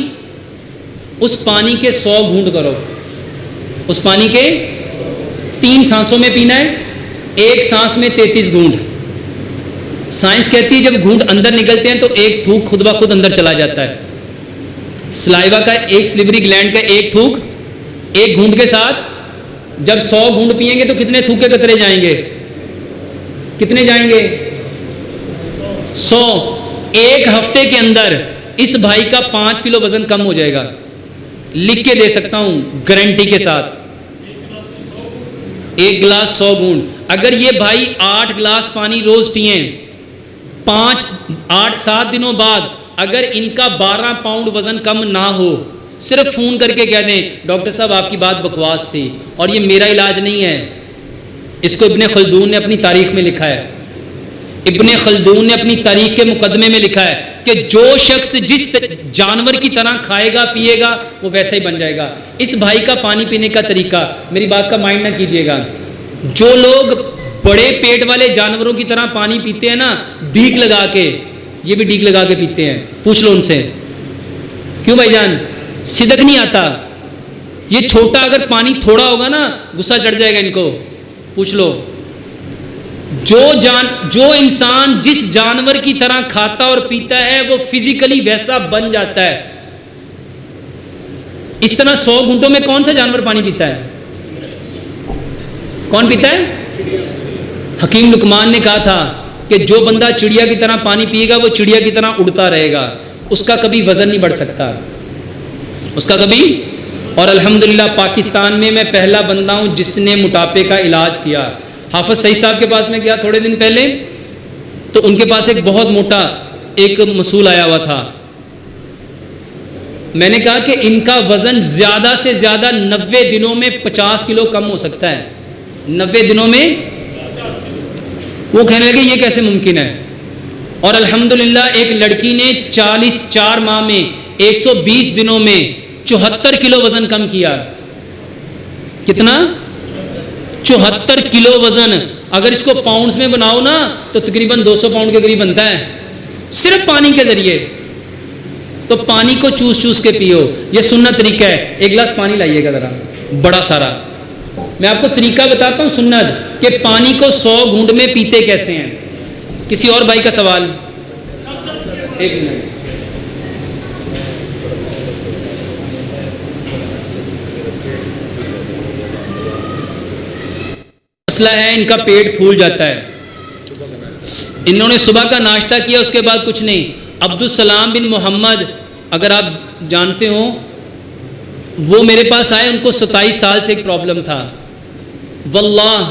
اس پانی کے 100 گھونٹ کرو، اس پانی کے 3 سانسوں میں پینا ہے، 1 سانس میں 33 گھونٹ۔ سائنس کہتی ہے جب گھونٹ اندر نکلتے ہیں تو ایک تھوک خود بخود اندر چلا جاتا ہے۔ سلائیوا کا ایک سلیوری گلینڈ کا ایک تھوک 1 گھونٹ کے ساتھ جب 100 گھونٹ پیئیں گے تو کتنے تھوک کے قطرے جائیں گے؟ کتنے جائیں گے؟ 100۔ 1 ہفتے کے اندر اس بھائی کا 5 کلو وزن کم ہو جائے گا، لکھ کے دے سکتا ہوں گارنٹی کے ساتھ۔ 1 گلاس 100 گھونٹ۔ اگر یہ بھائی 8 گلاس پانی روز پئیں، 7 دنوں بعد اگر ان کا 12 پاؤنڈ وزن کم نہ ہو، صرف فون کر کے کہہ دیں ڈاکٹر صاحب آپ کی بات بکواس تھی اور یہ میرا علاج نہیں ہے۔ اس کو ابن خلدون نے اپنی تاریخ میں لکھا ہے، ابن خلدون نے اپنی تاریخ کے مقدمے میں لکھا ہے کہ جو شخص جس جانور کی طرح کھائے گا پیے گا وہ ویسا ہی بن جائے گا۔ اس بھائی کا پانی پینے کا طریقہ، میری بات کا مائنڈ نہ کیجیے گا، جو لوگ بڑے پیٹ والے جانوروں کی طرح پانی پیتے ہیں نا ڈیک لگا کے، یہ بھی ڈیک لگا کے پیتے ہیں، پوچھ لو ان سے کیوں بھائی جان؟ صدق نہیں آتا۔ یہ چھوٹا اگر پانی تھوڑا ہوگا نا غصہ چڑھ جائے گا ان کو، پوچھ لو۔ جو انسان جس جانور کی طرح کھاتا اور پیتا ہے وہ فزیکلی ویسا بن جاتا ہے۔ اس طرح 100 گھنٹوں میں کون سا جانور پانی پیتا ہے؟ کون پیتا ہے؟ حکیم لقمان نے کہا تھا کہ جو بندہ چڑیا کی طرح پانی پیے گا وہ چڑیا کی طرح اڑتا رہے گا، اس کا کبھی وزن نہیں بڑھ سکتا، اس کا کبھی۔ اور الحمدللہ پاکستان میں میں پہلا بندہ ہوں جس نے موٹاپے کا علاج کیا۔ حافظ سعید صاحب کے پاس میں گیا تھوڑے دن پہلے، تو ان کے پاس ایک بہت موٹا ایک مسول آیا ہوا تھا۔ میں نے کہا کہ ان کا وزن زیادہ سے زیادہ 90 دنوں میں 50 کلو کم ہو سکتا ہے، 90 دنوں میں۔ وہ کہنے لگے یہ کیسے ممکن ہے؟ اور الحمدللہ ایک لڑکی نے 4 ماہ میں 120 دنوں میں 74 کلو وزن کم کیا۔ کتنا؟ 74 کلو وزن۔ اگر اس کو پاؤنڈز میں بناؤ نا تو تقریباً 200 پاؤنڈ کے قریب بنتا ہے، صرف پانی کے ذریعے۔ تو پانی کو چوس چوس کے پیو، یہ سنت طریقہ ہے۔ 1 گلاس پانی لائیے گا ذرا بڑا سارا، میں آپ کو طریقہ بتاتا ہوں سنت کہ پانی کو 100 گھونٹ میں پیتے کیسے ہیں۔ کسی اور بھائی کا سوال؟ 1 منٹ۔ مسئلہ ہے ان کا پیٹ پھول جاتا ہے، انہوں نے صبح کا ناشتہ کیا اس کے بعد کچھ نہیں۔ عبدالسلام بن محمد اگر آپ جانتے ہو، وہ میرے پاس آئے، ان کو 27 سال سے ایک پرابلم تھا، واللہ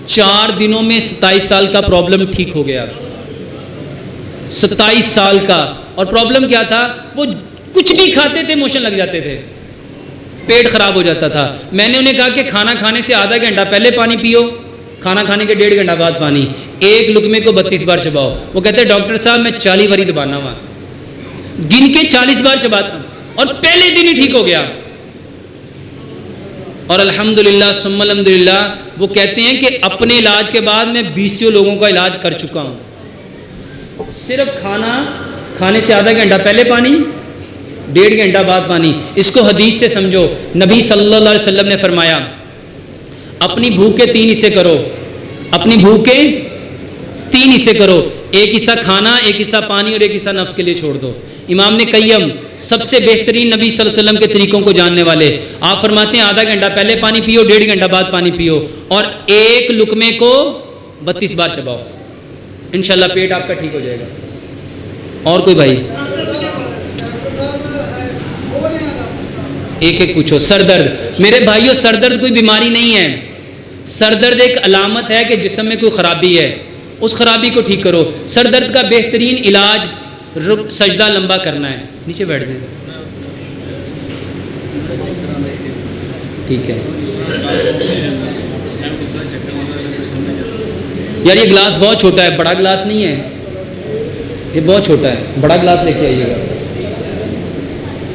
4 دنوں میں 27 سال کا پرابلم ٹھیک ہو گیا۔ 27 سال کا۔ اور پرابلم کیا تھا؟ وہ کچھ بھی کھاتے تھے موشن لگ جاتے تھے، پیٹ خراب ہو جاتا تھا۔ میں نے انہیں کہا کہ کھانا کھانے سے آدھا گھنٹہ پہلے پانی پیو، کھانا کھانے کے 1.5 گھنٹہ بعد پانی، 1 لقمے کو 32 بار چباؤ۔ وہ کہتے ہیں ڈاکٹر صاحب میں 40 بار دبانا ہوا، گن کے 40 بار چباتا، اور پہلے دن ہی ٹھیک ہو گیا۔ اور الحمدللہ ثم الحمدللہ وہ کہتے ہیں کہ اپنے علاج کے بعد میں 20 لوگوں کا علاج کر چکا ہوں. صرف کھانے سے آدھا گھنٹہ پہلے پانی، 1.5 گھنٹہ بعد پانی. اس کو حدیث سے سمجھو. نبی صلی اللہ علیہ وسلم نے فرمایا اپنی بھوک کے 3 حصے کرو، اپنی بھوک کے 3 حصے کرو، 1 حصہ کھانا، 1 حصہ پانی اور 1 حصہ نفس کے لیے چھوڑ دو. امام نے قیم سب سے بہترین نبی صلی اللہ علیہ وسلم کے طریقوں کو جاننے والے، آپ فرماتے ہیں آدھا گھنٹہ پہلے پانی پیو، 1.5 گھنٹہ بعد پانی پیو، اور 1 لقمے کو 32 بار چباؤ. انشاءاللہ پیٹ آپ کا ٹھیک ہو جائے گا. اور کوئی بھائی ایک پوچھو. سر درد، میرے بھائیوں سر درد کوئی بیماری نہیں ہے. سر درد ایک علامت ہے کہ جسم میں کوئی خرابی ہے، اس خرابی کو ٹھیک کرو. سر درد کا بہترین علاج سجدہ لمبا کرنا ہے. نیچے بیٹھ دیں. ٹھیک ہے یار، یہ گلاس بہت چھوٹا ہے، بڑا گلاس نہیں ہے، یہ بہت چھوٹا ہے، بڑا گلاس لے کے آئیے گا.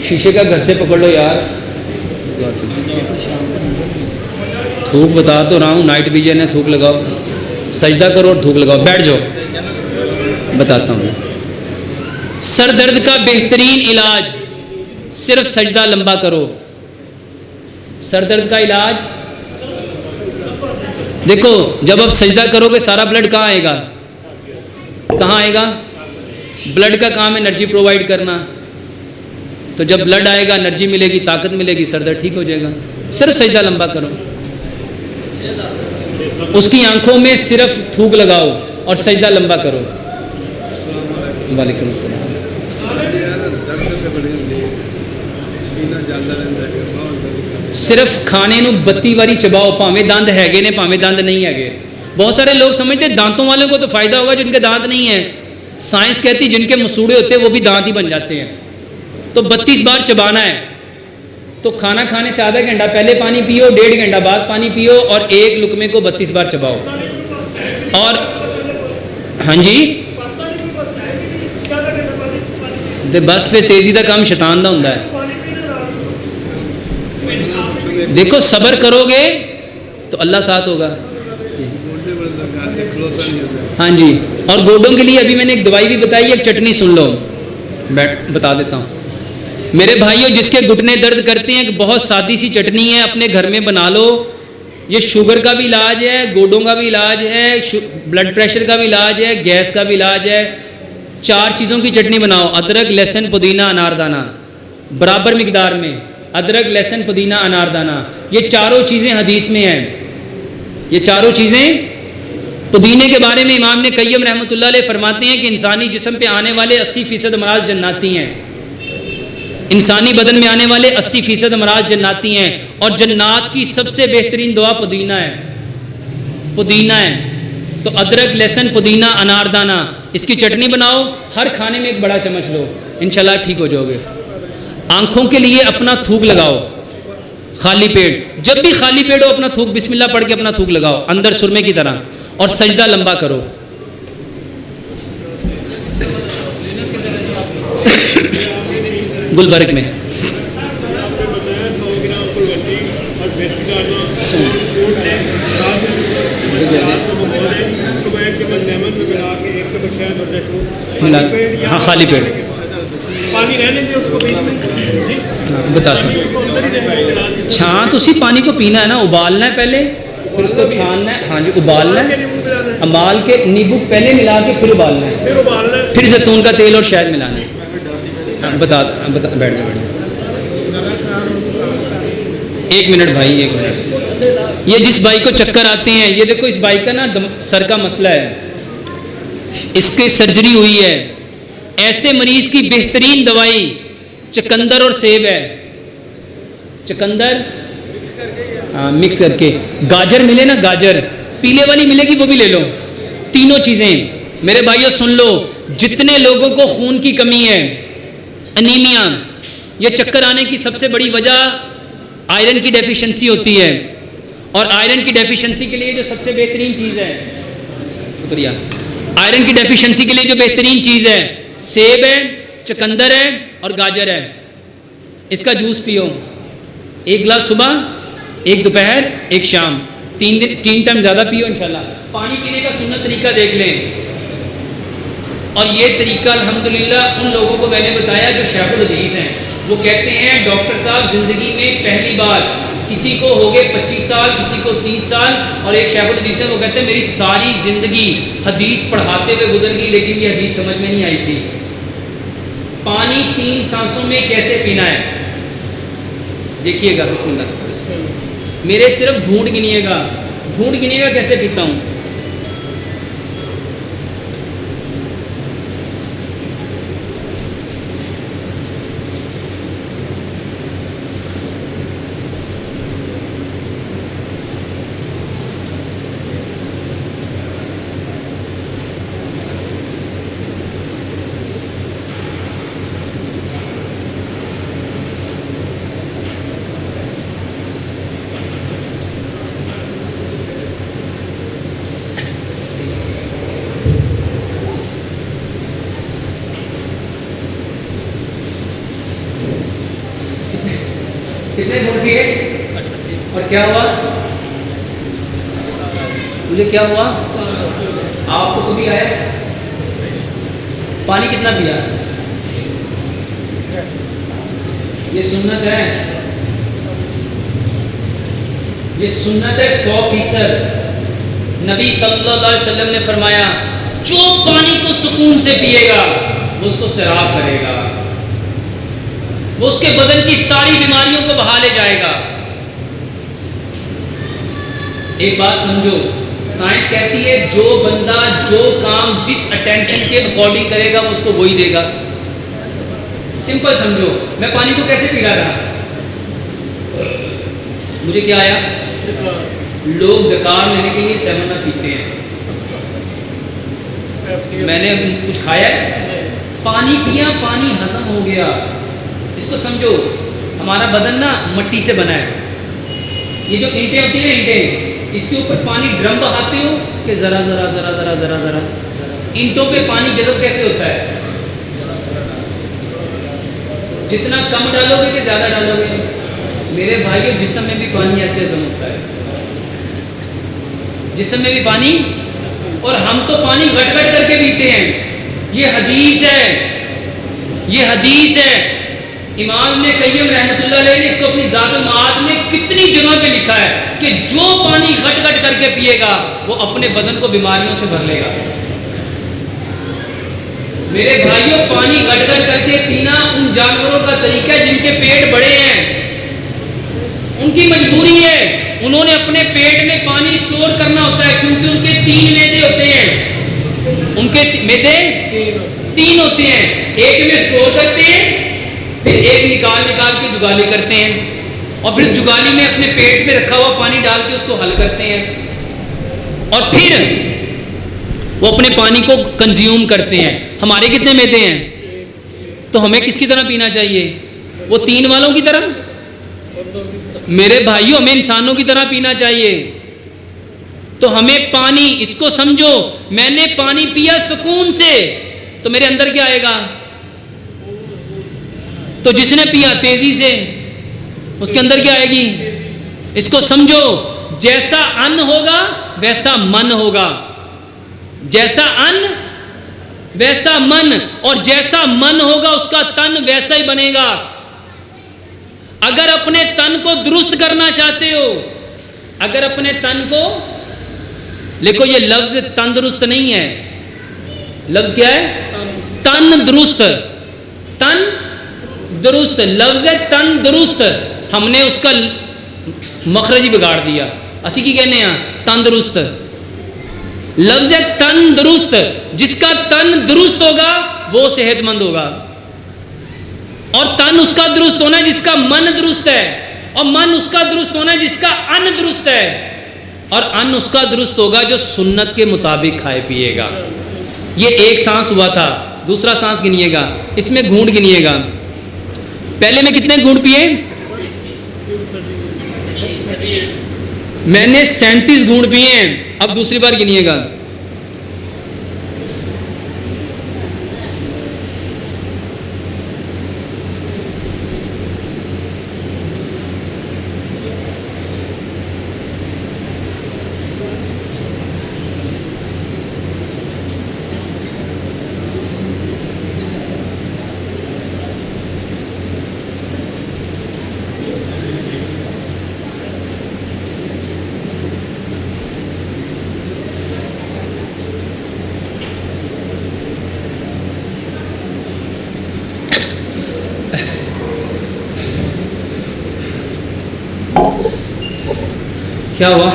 شیشے کا گھر سے پکڑ لو یار. تھوک بتا تو رہا ہوں، نائٹ ویژن ہے، تھوک لگاؤ. سجدہ کرو اور تھوک لگاؤ. بیٹھ جاؤ، بتاتا ہوں. سر درد کا بہترین علاج صرف سجدہ لمبا کرو. سر درد کا علاج دیکھو، جب آپ سجدہ کرو گے سارا بلڈ کہاں آئے گا؟ کہاں آئے گا؟ بلڈ کا کام ہے انرجی پرووائڈ کرنا. تو جب بلڈ آئے گا انرجی ملے گی، طاقت ملے گی، سر درد ٹھیک ہو جائے گا. صرف سجدہ لمبا کرو. اس کی آنکھوں میں صرف تھوک لگاؤ اور سجدہ لمبا کرو. وعلیکم السلام. صرف کھانے نو 32 باری چباؤ، پاویں دند ہے نے پاویں دند نہیں ہے. بہت سارے لوگ سمجھتے دانتوں والوں کو تو فائدہ ہوگا جن کے دانت نہیں ہیں. سائنس کہتی جن کے مسوڑے ہوتے ہیں وہ بھی دانت ہی بن جاتے ہیں. تو 32 بار چبانا ہے. تو کھانا کھانے سے آدھا گھنٹہ پہلے پانی پیو، 1.5 گھنٹہ بعد پانی پیو، اور 1 لقمے کو 32 بار چباؤ. اور ہاں جی بس پہ تیزی کا کام شیطان دا ہوندا ہے. دیکھو صبر کرو گے تو اللہ ساتھ ہوگا. ہاں جی. اور گوڈوں کے لیے ابھی میں نے ایک دوائی بھی بتائی ہے، ایک چٹنی سن لو، بتا دیتا ہوں. میرے بھائیوں جس کے گھٹنے درد کرتے ہیں، بہت سادی سی چٹنی ہے، اپنے گھر میں بنا لو. یہ شوگر کا بھی علاج ہے، گوڈوں کا بھی علاج ہے، بلڈ پریشر کا بھی علاج ہے، گیس کا بھی علاج ہے. 4 چیزوں کی چٹنی بناؤ: ادرک، لہسن، پودینہ، انار دانہ، برابر مقدار میں. ادرک، لہسن، پودینہ، انار دانہ، یہ 4 چیزیں حدیث میں ہیں. یہ 4 چیزیں. پودینے کے بارے میں امام نے قیم رحمۃ اللہ علیہ فرماتے ہیں کہ انسانی جسم پہ آنے والے 80% امراض جناتی ہیں. انسانی بدن میں آنے والے 80% امراض جناتی ہیں، اور جنات کی سب سے بہترین دوا پودینہ ہے. پودینہ ہے. تو ادرک، لہسن، پودینہ، انار دانہ، اس کی چٹنی بناؤ، ہر کھانے میں 1 بڑا چمچ لو، انشاءاللہ ٹھیک ہو جاؤ گے. آنکھوں کے لیے اپنا تھوک لگاؤ خالی پیٹ. جب بھی خالی پیٹ ہو اپنا تھوک بسم اللہ پڑھ کے اپنا تھوک لگاؤ اندر سرمے کی طرح، اور سجدہ لمبا کرو. گلبرگ میں ہاں خالی پیٹ بتاتا ہوں. چھان تو اسی پانی کو پینا ہے نا، ابالنا ہے پہلے، پھر اس کو چھاننا ہے. ہاں جی ابالنا ہے، ابال کے نیبو پہلے ملا کے پھر ابالنا ہے، پھر زیتون کا تیل اور شہد ملانا ہے. بتا بیٹھ جاؤ. 1 منٹ بھائی، 1 منٹ. یہ جس بھائی کو چکر آتے ہیں، یہ دیکھو اس بھائی کا نا سر کا مسئلہ ہے، اس کی سرجری ہوئی ہے. ایسے مریض کی بہترین دوائی چکندر اور سیب ہے. چکندر مکس کر کے، گاجر ملے نا، گاجر پیلے والی ملے گی وہ بھی لے لو. تینوں چیزیں میرے بھائیوں سن لو. جتنے لوگوں کو خون کی کمی ہے، انیمیا، یہ چکر آنے کی سب سے بڑی وجہ آئرن کی ڈیفیشنسی ہوتی ہے. اور آئرن کی ڈیفیشنسی کے لیے جو سب سے بہترین چیز ہے، شکریہ، آئرن کی ڈیفیشنسی کے لیے جو بہترین چیز ہے سیب ہے، چکندر ہے اور گاجر ہے. اس کا جوس پیو، 1 گلاس صبح ایک دوپہر ایک شام، 3 ٹائم زیادہ پیو انشاءاللہ۔ پانی پینے کا سنت طریقہ دیکھ لیں، اور یہ طریقہ الحمدللہ ان لوگوں کو میں نے بتایا جو شیخ الحدیث ہیں۔ وہ کہتے ہیں ڈاکٹر صاحب زندگی میں پہلی بار، کسی کو ہو گئے 25 سال، کسی کو 30 سال، اور ایک شیخ الحدیث ہے وہ کہتے ہیں میری ساری زندگی حدیث پڑھاتے ہوئے گزر گئی لیکن یہ حدیث سمجھ میں نہیں آئی تھی۔ پانی 3 سانسوں میں کیسے پینا ہے دیکھیے گا، بسم اللہ، میرے صرف گھونٹ گنیے گا، گھونٹ گنیے گا کیسے پیتا ہوں۔ کتنے گھونٹ پیے اور کیا ہوا؟ مجھے کیا ہوا؟ آپ کو کبھی آیا؟ پانی کتنا پیا؟ یہ سنت ہے، یہ سنت ہے 100%۔ نبی صلی اللہ علیہ وسلم نے فرمایا جو پانی کو سکون سے پیے گا وہ اس کو سیراب کرے گا، وہ اس کے بدن کی ساری بیماریوں کو بہا لے جائے گا۔ ایک بات سمجھو، سائنس کہتی ہے جو بندہ جو کام جس اٹینشن کے اکارڈنگ کرے گا وہ اس کو وہی دے گا۔ سمپل سمجھو، میں پانی کو کیسے پی رہا تھا؟ مجھے کیا آیا؟ لوگ ڈکار لینے کے لیے 7 اپ پیتے ہیں، میں نے کچھ کھایا ہے؟ پانی پیا، پانی ہضم ہو گیا۔ اس کو سمجھو، ہمارا بدن نا مٹی سے بنا ہے، یہ جو اینٹیں ہوتی ہیں اینٹیں، اس کے اوپر پانی ڈرم بہاتے ہو کہ ذرا ذرا ذرا ذرا ذرا ذرا، اینٹوں پہ پانی جذب کیسے ہوتا ہے؟ جتنا کم ڈالو گے کہ زیادہ ڈالو گے؟ میرے بھائیو جسم میں بھی پانی ایسے ہضم ہوتا ہے، جسم میں بھی پانی، اور ہم تو پانی گٹ گٹ کر کے پیتے ہیں۔ یہ حدیث ہے، یہ حدیث ہے۔ امام نے قیم رحمۃ اللہ علیہ نے اس کو اپنی ذات المعاد میں کتنی جگہ پہ لکھا ہے کہ جو پانی گٹ گٹ کر کے پیے گا وہ اپنے بدن کو بیماریوں سے بھر لے گا۔ میرے بھائیوں، پانی گٹ گٹ کر کے پینا ان جانوروں کا طریقہ ہے جن کے پیٹ بڑے ہیں، ان کی مجبوری ہے، انہوں نے اپنے پیٹ میں پانی اسٹور کرنا ہوتا ہے کیونکہ ان کے 3 معدے ہوتے ہیں، ان کے معدے 3 ہوتے ہیں، ایک میں اسٹور کرتے ہیں، پھر ایک نکال کے جگالی کرتے ہیں، اور پھر جگالی میں اپنے پیٹ میں رکھا ہوا پانی ڈال کے اس کو حل کرتے ہیں، اور پھر وہ اپنے پانی کو کنزیوم کرتے ہیں۔ ہمارے کتنے معدے ہیں؟ تو ہمیں کس کی طرح پینا چاہیے؟ وہ 3 والوں کی طرح؟ میرے بھائیوں، ہمیں انسانوں کی طرح پینا چاہیے۔ تو ہمیں پانی، اس کو سمجھو، میں نے پانی پیا سکون سے تو میرے اندر کیا آئے گا؟ تو جس نے پیا تیزی سے اس کے اندر کیا آئے گی؟ اس کو سمجھو، جیسا ان ہوگا ویسا من ہوگا، جیسا ان ویسا من، اور جیسا من ہوگا اس کا تن ویسا ہی بنے گا۔ اگر اپنے تن کو درست کرنا چاہتے ہو، اگر اپنے تن کو، دیکھو یہ لفظ تندرست نہیں ہے، لفظ کیا ہے؟ تن درست، تن درست لفظ ہے، تن درست، ہم نے اس کا مخرج ہی بگاڑ دیا، اسی کی کہنے ہیں تندرست، لفظ ہے تن درست، جس کا تن درست ہوگا وہ صحت مند ہوگا، اور تن اس کا درست ہونا ہے جس کا من درست ہے، اور من اس کا درست ہونا ہے جس کا ان درست ہے، اور ان اس کا درست ہوگا جو سنت کے مطابق کھائے پیے گا۔ یہ ایک سانس ہوا تھا، دوسرا سانس گنیے گا، اس میں گھونٹ گنیے گا، پہلے میں کتنے گھونٹ پیے؟ میں نے 37 گھونٹ پیے ہیں، اب دوسری بار گنیے گا۔ کیا ہوا؟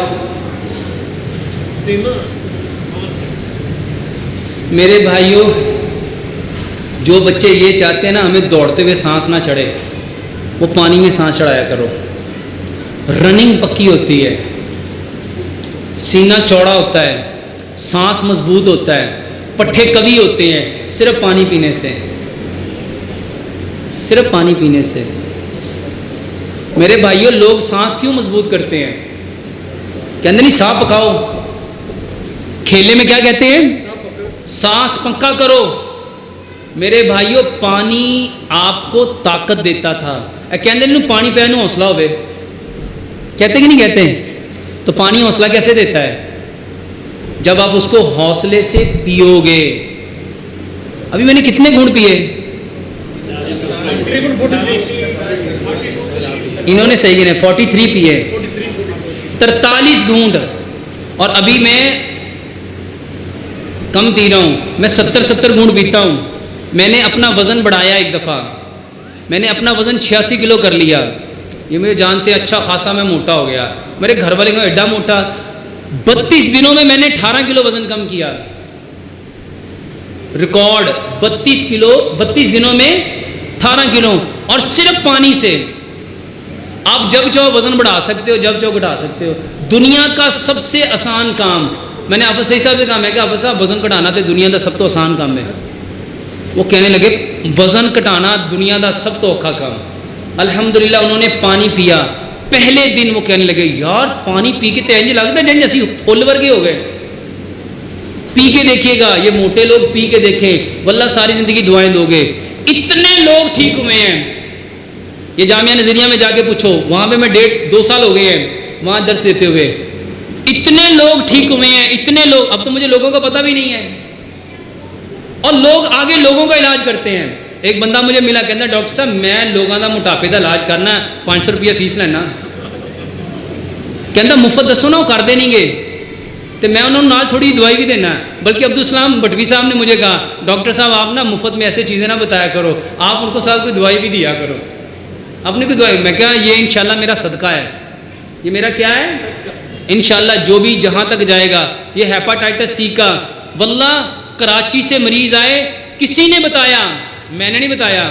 میرے بھائیوں، جو بچے یہ چاہتے ہیں نا ہمیں دوڑتے ہوئے سانس نہ چڑھے، وہ پانی میں سانس چڑھایا کرو. رننگ پکی ہوتی ہے، سینہ چوڑا ہوتا ہے، سانس مضبوط ہوتا ہے، پٹھے قوی ہوتے ہیں صرف پانی پینے سے. صرف پانی پینے سے. میرے بھائیوں، لوگ سانس کیوں مضبوط کرتے ہیں؟ کہتے نہیں سانپ پکاؤ. کھیلے میں کیا کہتے ہیں؟ سانس پکا کرو. میرے بھائیوں، پانی آپ کو طاقت دیتا تھا. کہتے نہیں پانی پہنو حوصلہ ہوئے، کہتے کہ نہیں کہتے؟ تو پانی حوصلہ کیسے دیتا ہے؟ جب آپ اس کو حوصلے سے پیو گے. ابھی میں نے کتنے گھونٹ پیے؟ انہوں نے صحیح گنے 43 پیے، 43 گھونٹ. اور ابھی میں کم پی رہا ہوں، میں 70 گھونٹ پیتا ہوں. میں نے اپنا وزن بڑھایا. ایک دفعہ میں نے اپنا وزن 86 کلو کر لیا. یہ مجھے جانتے ہیں اچھا خاصا میں موٹا ہو گیا. میرے گھر والے کو ایڈا موٹا. 32 دنوں میں نے 18 کلو وزن کم کیا. ریکارڈ 32 دنوں میں 18 کلو، اور صرف پانی سے. آپ جب چاہو وزن بڑھا سکتے ہو، جب چاہو گھٹا سکتے ہو. دنیا کا سب سے آسان کام، میں نے حافظ صحیح صاحب سے کہا، میں کہ حافظ صاحب وزن گھٹانا تو دنیا کا سب تو آسان کام ہے. وہ کہنے لگے وزن گھٹانا دنیا کا سب تو اوکھا کام. الحمدللہ انہوں نے پانی پیا. پہلے دن وہ کہنے لگے یار پانی پی کے تو انج لگتا ہے جن اسی پھل ورگے ہو گئے. پی کے دیکھیے گا، یہ موٹے لوگ پی کے دیکھیں، واللہ ساری زندگی دعائیں دو گے. اتنے لوگ ٹھیک ہوئے ہیں. یہ جامعہ نظریہ میں جا کے پوچھو، وہاں پہ میں 1.5-2 سال ہو گئے ہیں وہاں درس دیتے ہوئے. اتنے لوگ ٹھیک ہوئے ہیں، اتنے لوگ. اب تو مجھے لوگوں کا پتہ بھی نہیں ہے، اور لوگ آگے لوگوں کا علاج کرتے ہیں. ایک بندہ مجھے ملا، کہتا ڈاکٹر صاحب میں لوگوں کا موٹاپے کا علاج کرنا، 500 روپیہ فیس لینا. کہتا مفت دسو نا، وہ کر دے نہیں گے. تو میں انہوں نے نال تھوڑی دوائی بھی دینا. بلکہ عبدالسلام بٹوی صاحب نے مجھے کہا ڈاکٹر صاحب آپ نا مفت میں ایسے چیزیں نہ بتایا کرو، آپ ان کو ساتھ کوئی دوائی بھی دیا کرو. اپنی کوئی دوائی. میں کہا یہ انشاءاللہ میرا صدقہ ہے. یہ میرا کیا ہے؟ انشاءاللہ جو بھی جہاں تک جائے گا. یہ ہیپاٹائٹس سی کا، واللہ کراچی سے مریض آئے، کسی نے بتایا، میں نے نہیں بتایا،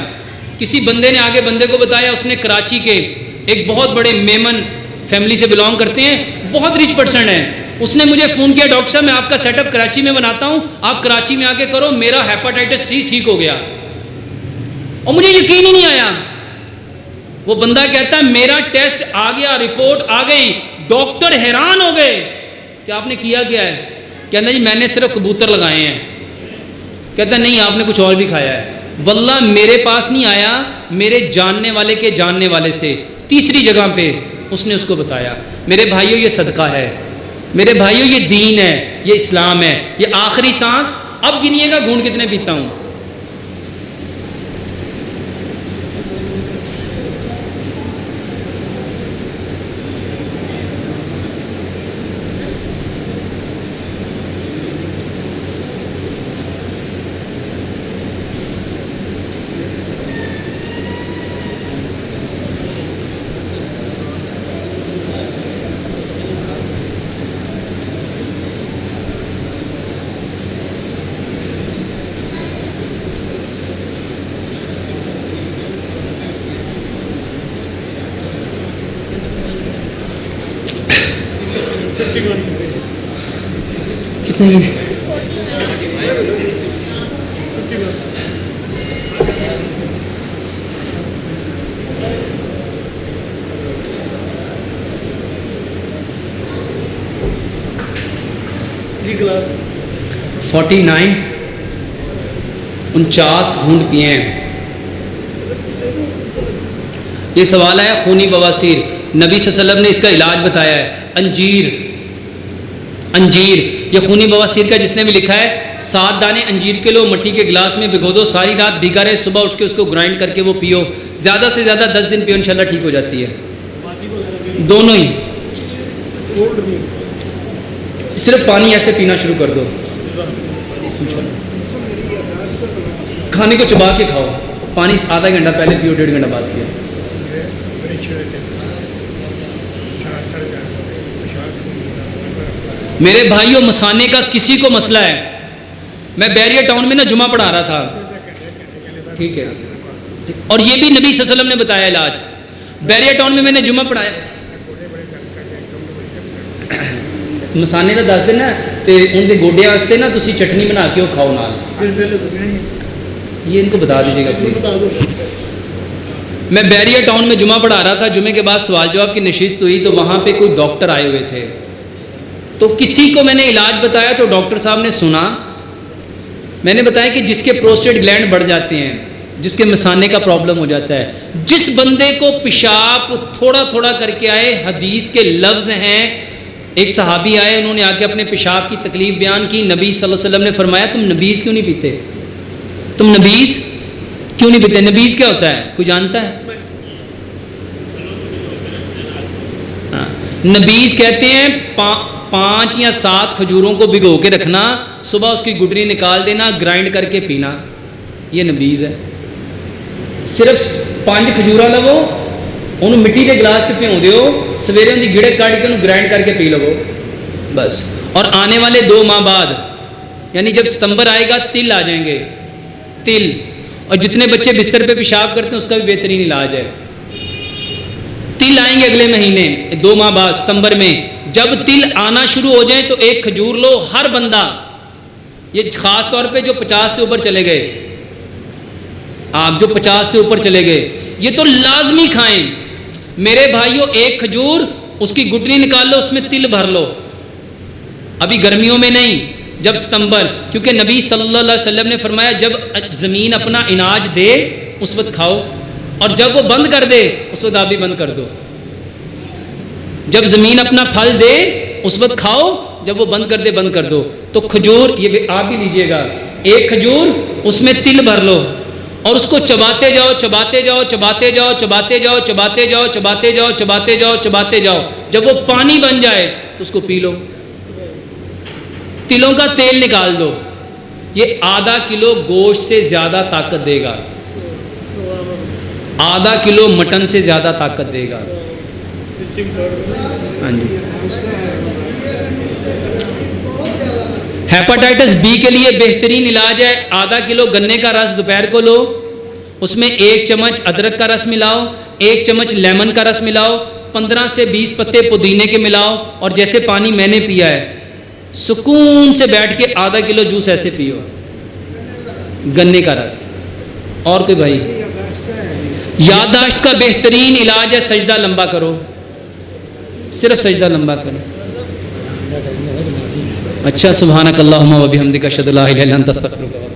کسی بندے نے آگے بندے کو بتایا. اس نے کراچی کے ایک بہت بڑے میمن فیملی سے بلانگ کرتے ہیں، بہت ریچ پرسن ہے. اس نے مجھے فون کیا ڈاکٹر صاحب میں آپ کا سیٹ اپ کراچی میں بناتا ہوں، آپ کراچی میں آ کے کرو، میرا ہیپاٹائٹس سی ٹھیک ہو گیا. اور مجھے یقین ہی نہیں آیا. وہ بندہ کہتا ہے میرا ٹیسٹ آ گیا، رپورٹ آ گئی. ڈاکٹر حیران ہو گئے کہ آپ نے کیا کیا ہے. کہتا جی میں نے صرف کبوتر لگائے ہیں. کہتا نہیں آپ نے کچھ اور بھی کھایا ہے. واللہ میرے پاس نہیں آیا، میرے جاننے والے کے جاننے والے سے 3ری جگہ پہ اس نے اس کو بتایا. میرے بھائیوں یہ صدقہ ہے، میرے بھائیوں یہ دین ہے، یہ اسلام ہے. یہ آخری سانس اب گنیے گا گھونٹ کتنے پیتا ہوں. کتنے فورٹی 49 گھونٹ پیے ہیں. یہ سوال ہے خونی بواسیر. نبی صلی اللہ علیہ وسلم نے اس کا علاج بتایا ہے. انجیر یہ خونی بواسیر کا جس نے بھی لکھا ہے 7 دانے انجیر کے لو، مٹی کے گلاس میں بھگو دو، ساری رات بھیگا رہے، صبح اٹھ کے اس کو گرائنڈ کر کے وہ پیو. زیادہ سے زیادہ 10 دن پیو، انشاءاللہ ٹھیک ہو جاتی ہے. دونوں ہی. صرف پانی ایسے پینا شروع کر دو، کھانے کو چبا کے کھاؤ. پانی آدھا گھنٹہ پہلے پیو، 1.5 گھنٹہ بعد پیو. میرے بھائیوں مسانے کا کسی کو مسئلہ ہے، میں بیریا ٹاؤن میں نا جمعہ پڑھا رہا تھا، ٹھیک ہے، اور یہ بھی نبی صلی اللہ علیہ وسلم نے بتایا علاج. بیریا ٹاؤن میں نے جمعہ پڑھایا، مسانے کا دس دینا تے ان کے گوڈے واسطے نا تسی چٹنی بنا کے وہ کھاؤ نال، یہ ان کو بتا دیجیے گا پلیز. میں بیریا ٹاؤن میں جمعہ پڑھا رہا تھا، جمعے کے بعد سوال جواب کی نشست ہوئی تو وہاں پہ کوئی ڈاکٹر آئے ہوئے تھے، تو کسی کو میں نے علاج بتایا تو ڈاکٹر صاحب نے سنا. میں نے بتایا کہ جس کے پروسٹیٹ گلینڈ بڑھ جاتے ہیں، جس کے مثانے کا پرابلم ہو جاتا ہے، جس بندے کو پیشاب تھوڑا تھوڑا کر کے آئے، حدیث کے لفظ ہیں، ایک صحابی آئے، انہوں نے آ کے اپنے پیشاب کی تکلیف بیان کی، نبی صلی اللہ علیہ وسلم نے فرمایا تم نبیذ کیوں نہیں پیتے؟ تم نبیذ کیوں نہیں پیتے؟ نبیذ کیا ہوتا ہے؟ کوئی جانتا ہے؟ نبیذ کہتے ہیں 5 یا 7 کھجوروں کو بھگو کے رکھنا، صبح اس کی گٹری نکال دینا، گرائنڈ کر کے پینا، یہ نبیذ ہے. صرف 5 کھجورا لو، انہوں مٹی کے گلاس چ پیو دیو، سویرے ان کی گڑے کٹ کے انہوں گرائنڈ کر کے پی لو بس. اور آنے والے 2 ماہ بعد، یعنی جب ستمبر آئے گا، تل آ جائیں گے، تل. اور جتنے بچے بستر پہ پیشاب کرتے ہیں اس کا بھی بہترین علاج ہے. تل آئیں گے اگلے مہینے 2 ماہ بعد ستمبر میں. جب تل آنا شروع ہو جائیں تو 1 کھجور لو ہر بندہ، یہ خاص طور پہ جو 50 سے اوپر چلے گئے، آپ جو 50 سے اوپر چلے گئے، یہ تو لازمی کھائیں میرے بھائیوں. 1 کھجور اس کی گٹنی نکال لو، اس میں تل بھر لو، ابھی گرمیوں میں نہیں، جب ستمبر، کیونکہ نبی صلی اللہ علیہ وسلم نے فرمایا جب زمین اپنا اناج دے اس وقت کھاؤ، اور جب وہ بند کر دے اس وقت آپ بھی بند کر دو. جب زمین اپنا پھل دے اس وقت کھاؤ، جب وہ بند کر دے بند کر دو. تو کھجور یہ آپ بھی لیجئے گا، 1 کھجور اس میں تل بھر لو اور اس کو چباتے جاؤ چباتے جاؤ چباتے جاؤ چباتے جاؤ چباتے جاؤ چباتے جاؤ چباتے جاؤ چباتے جاؤ. جب وہ پانی بن جائے تو اس کو پی لو. تلوں کا تیل نکال دو، یہ ½ کلو گوشت سے زیادہ طاقت دے گا، ½ کلو مٹن سے زیادہ طاقت دے گا. ہاں جی. ہیپاٹائٹس بی کے لیے بہترین علاج ہے، ½ کلو گنے کا رس دوپہر کو لو، اس میں 1 چمچ ادرک کا رس ملاؤ، 1 چمچ لیمن کا رس ملاؤ، 15 سے 20 پتے پودینے کے ملاؤ، اور جیسے پانی میں نے پیا ہے سکون سے بیٹھ کے ½ کلو جوس ایسے پیو، گنے کا رس. اور کوئی بھائی؟ یادداشت کا بہترین علاج ہے سجدہ لمبا کرو، صرف سجدہ لمبا کرو. اچھا، سبحانک اللہم و بحمدک اشہد ان لا الہ الا انت استغفرک.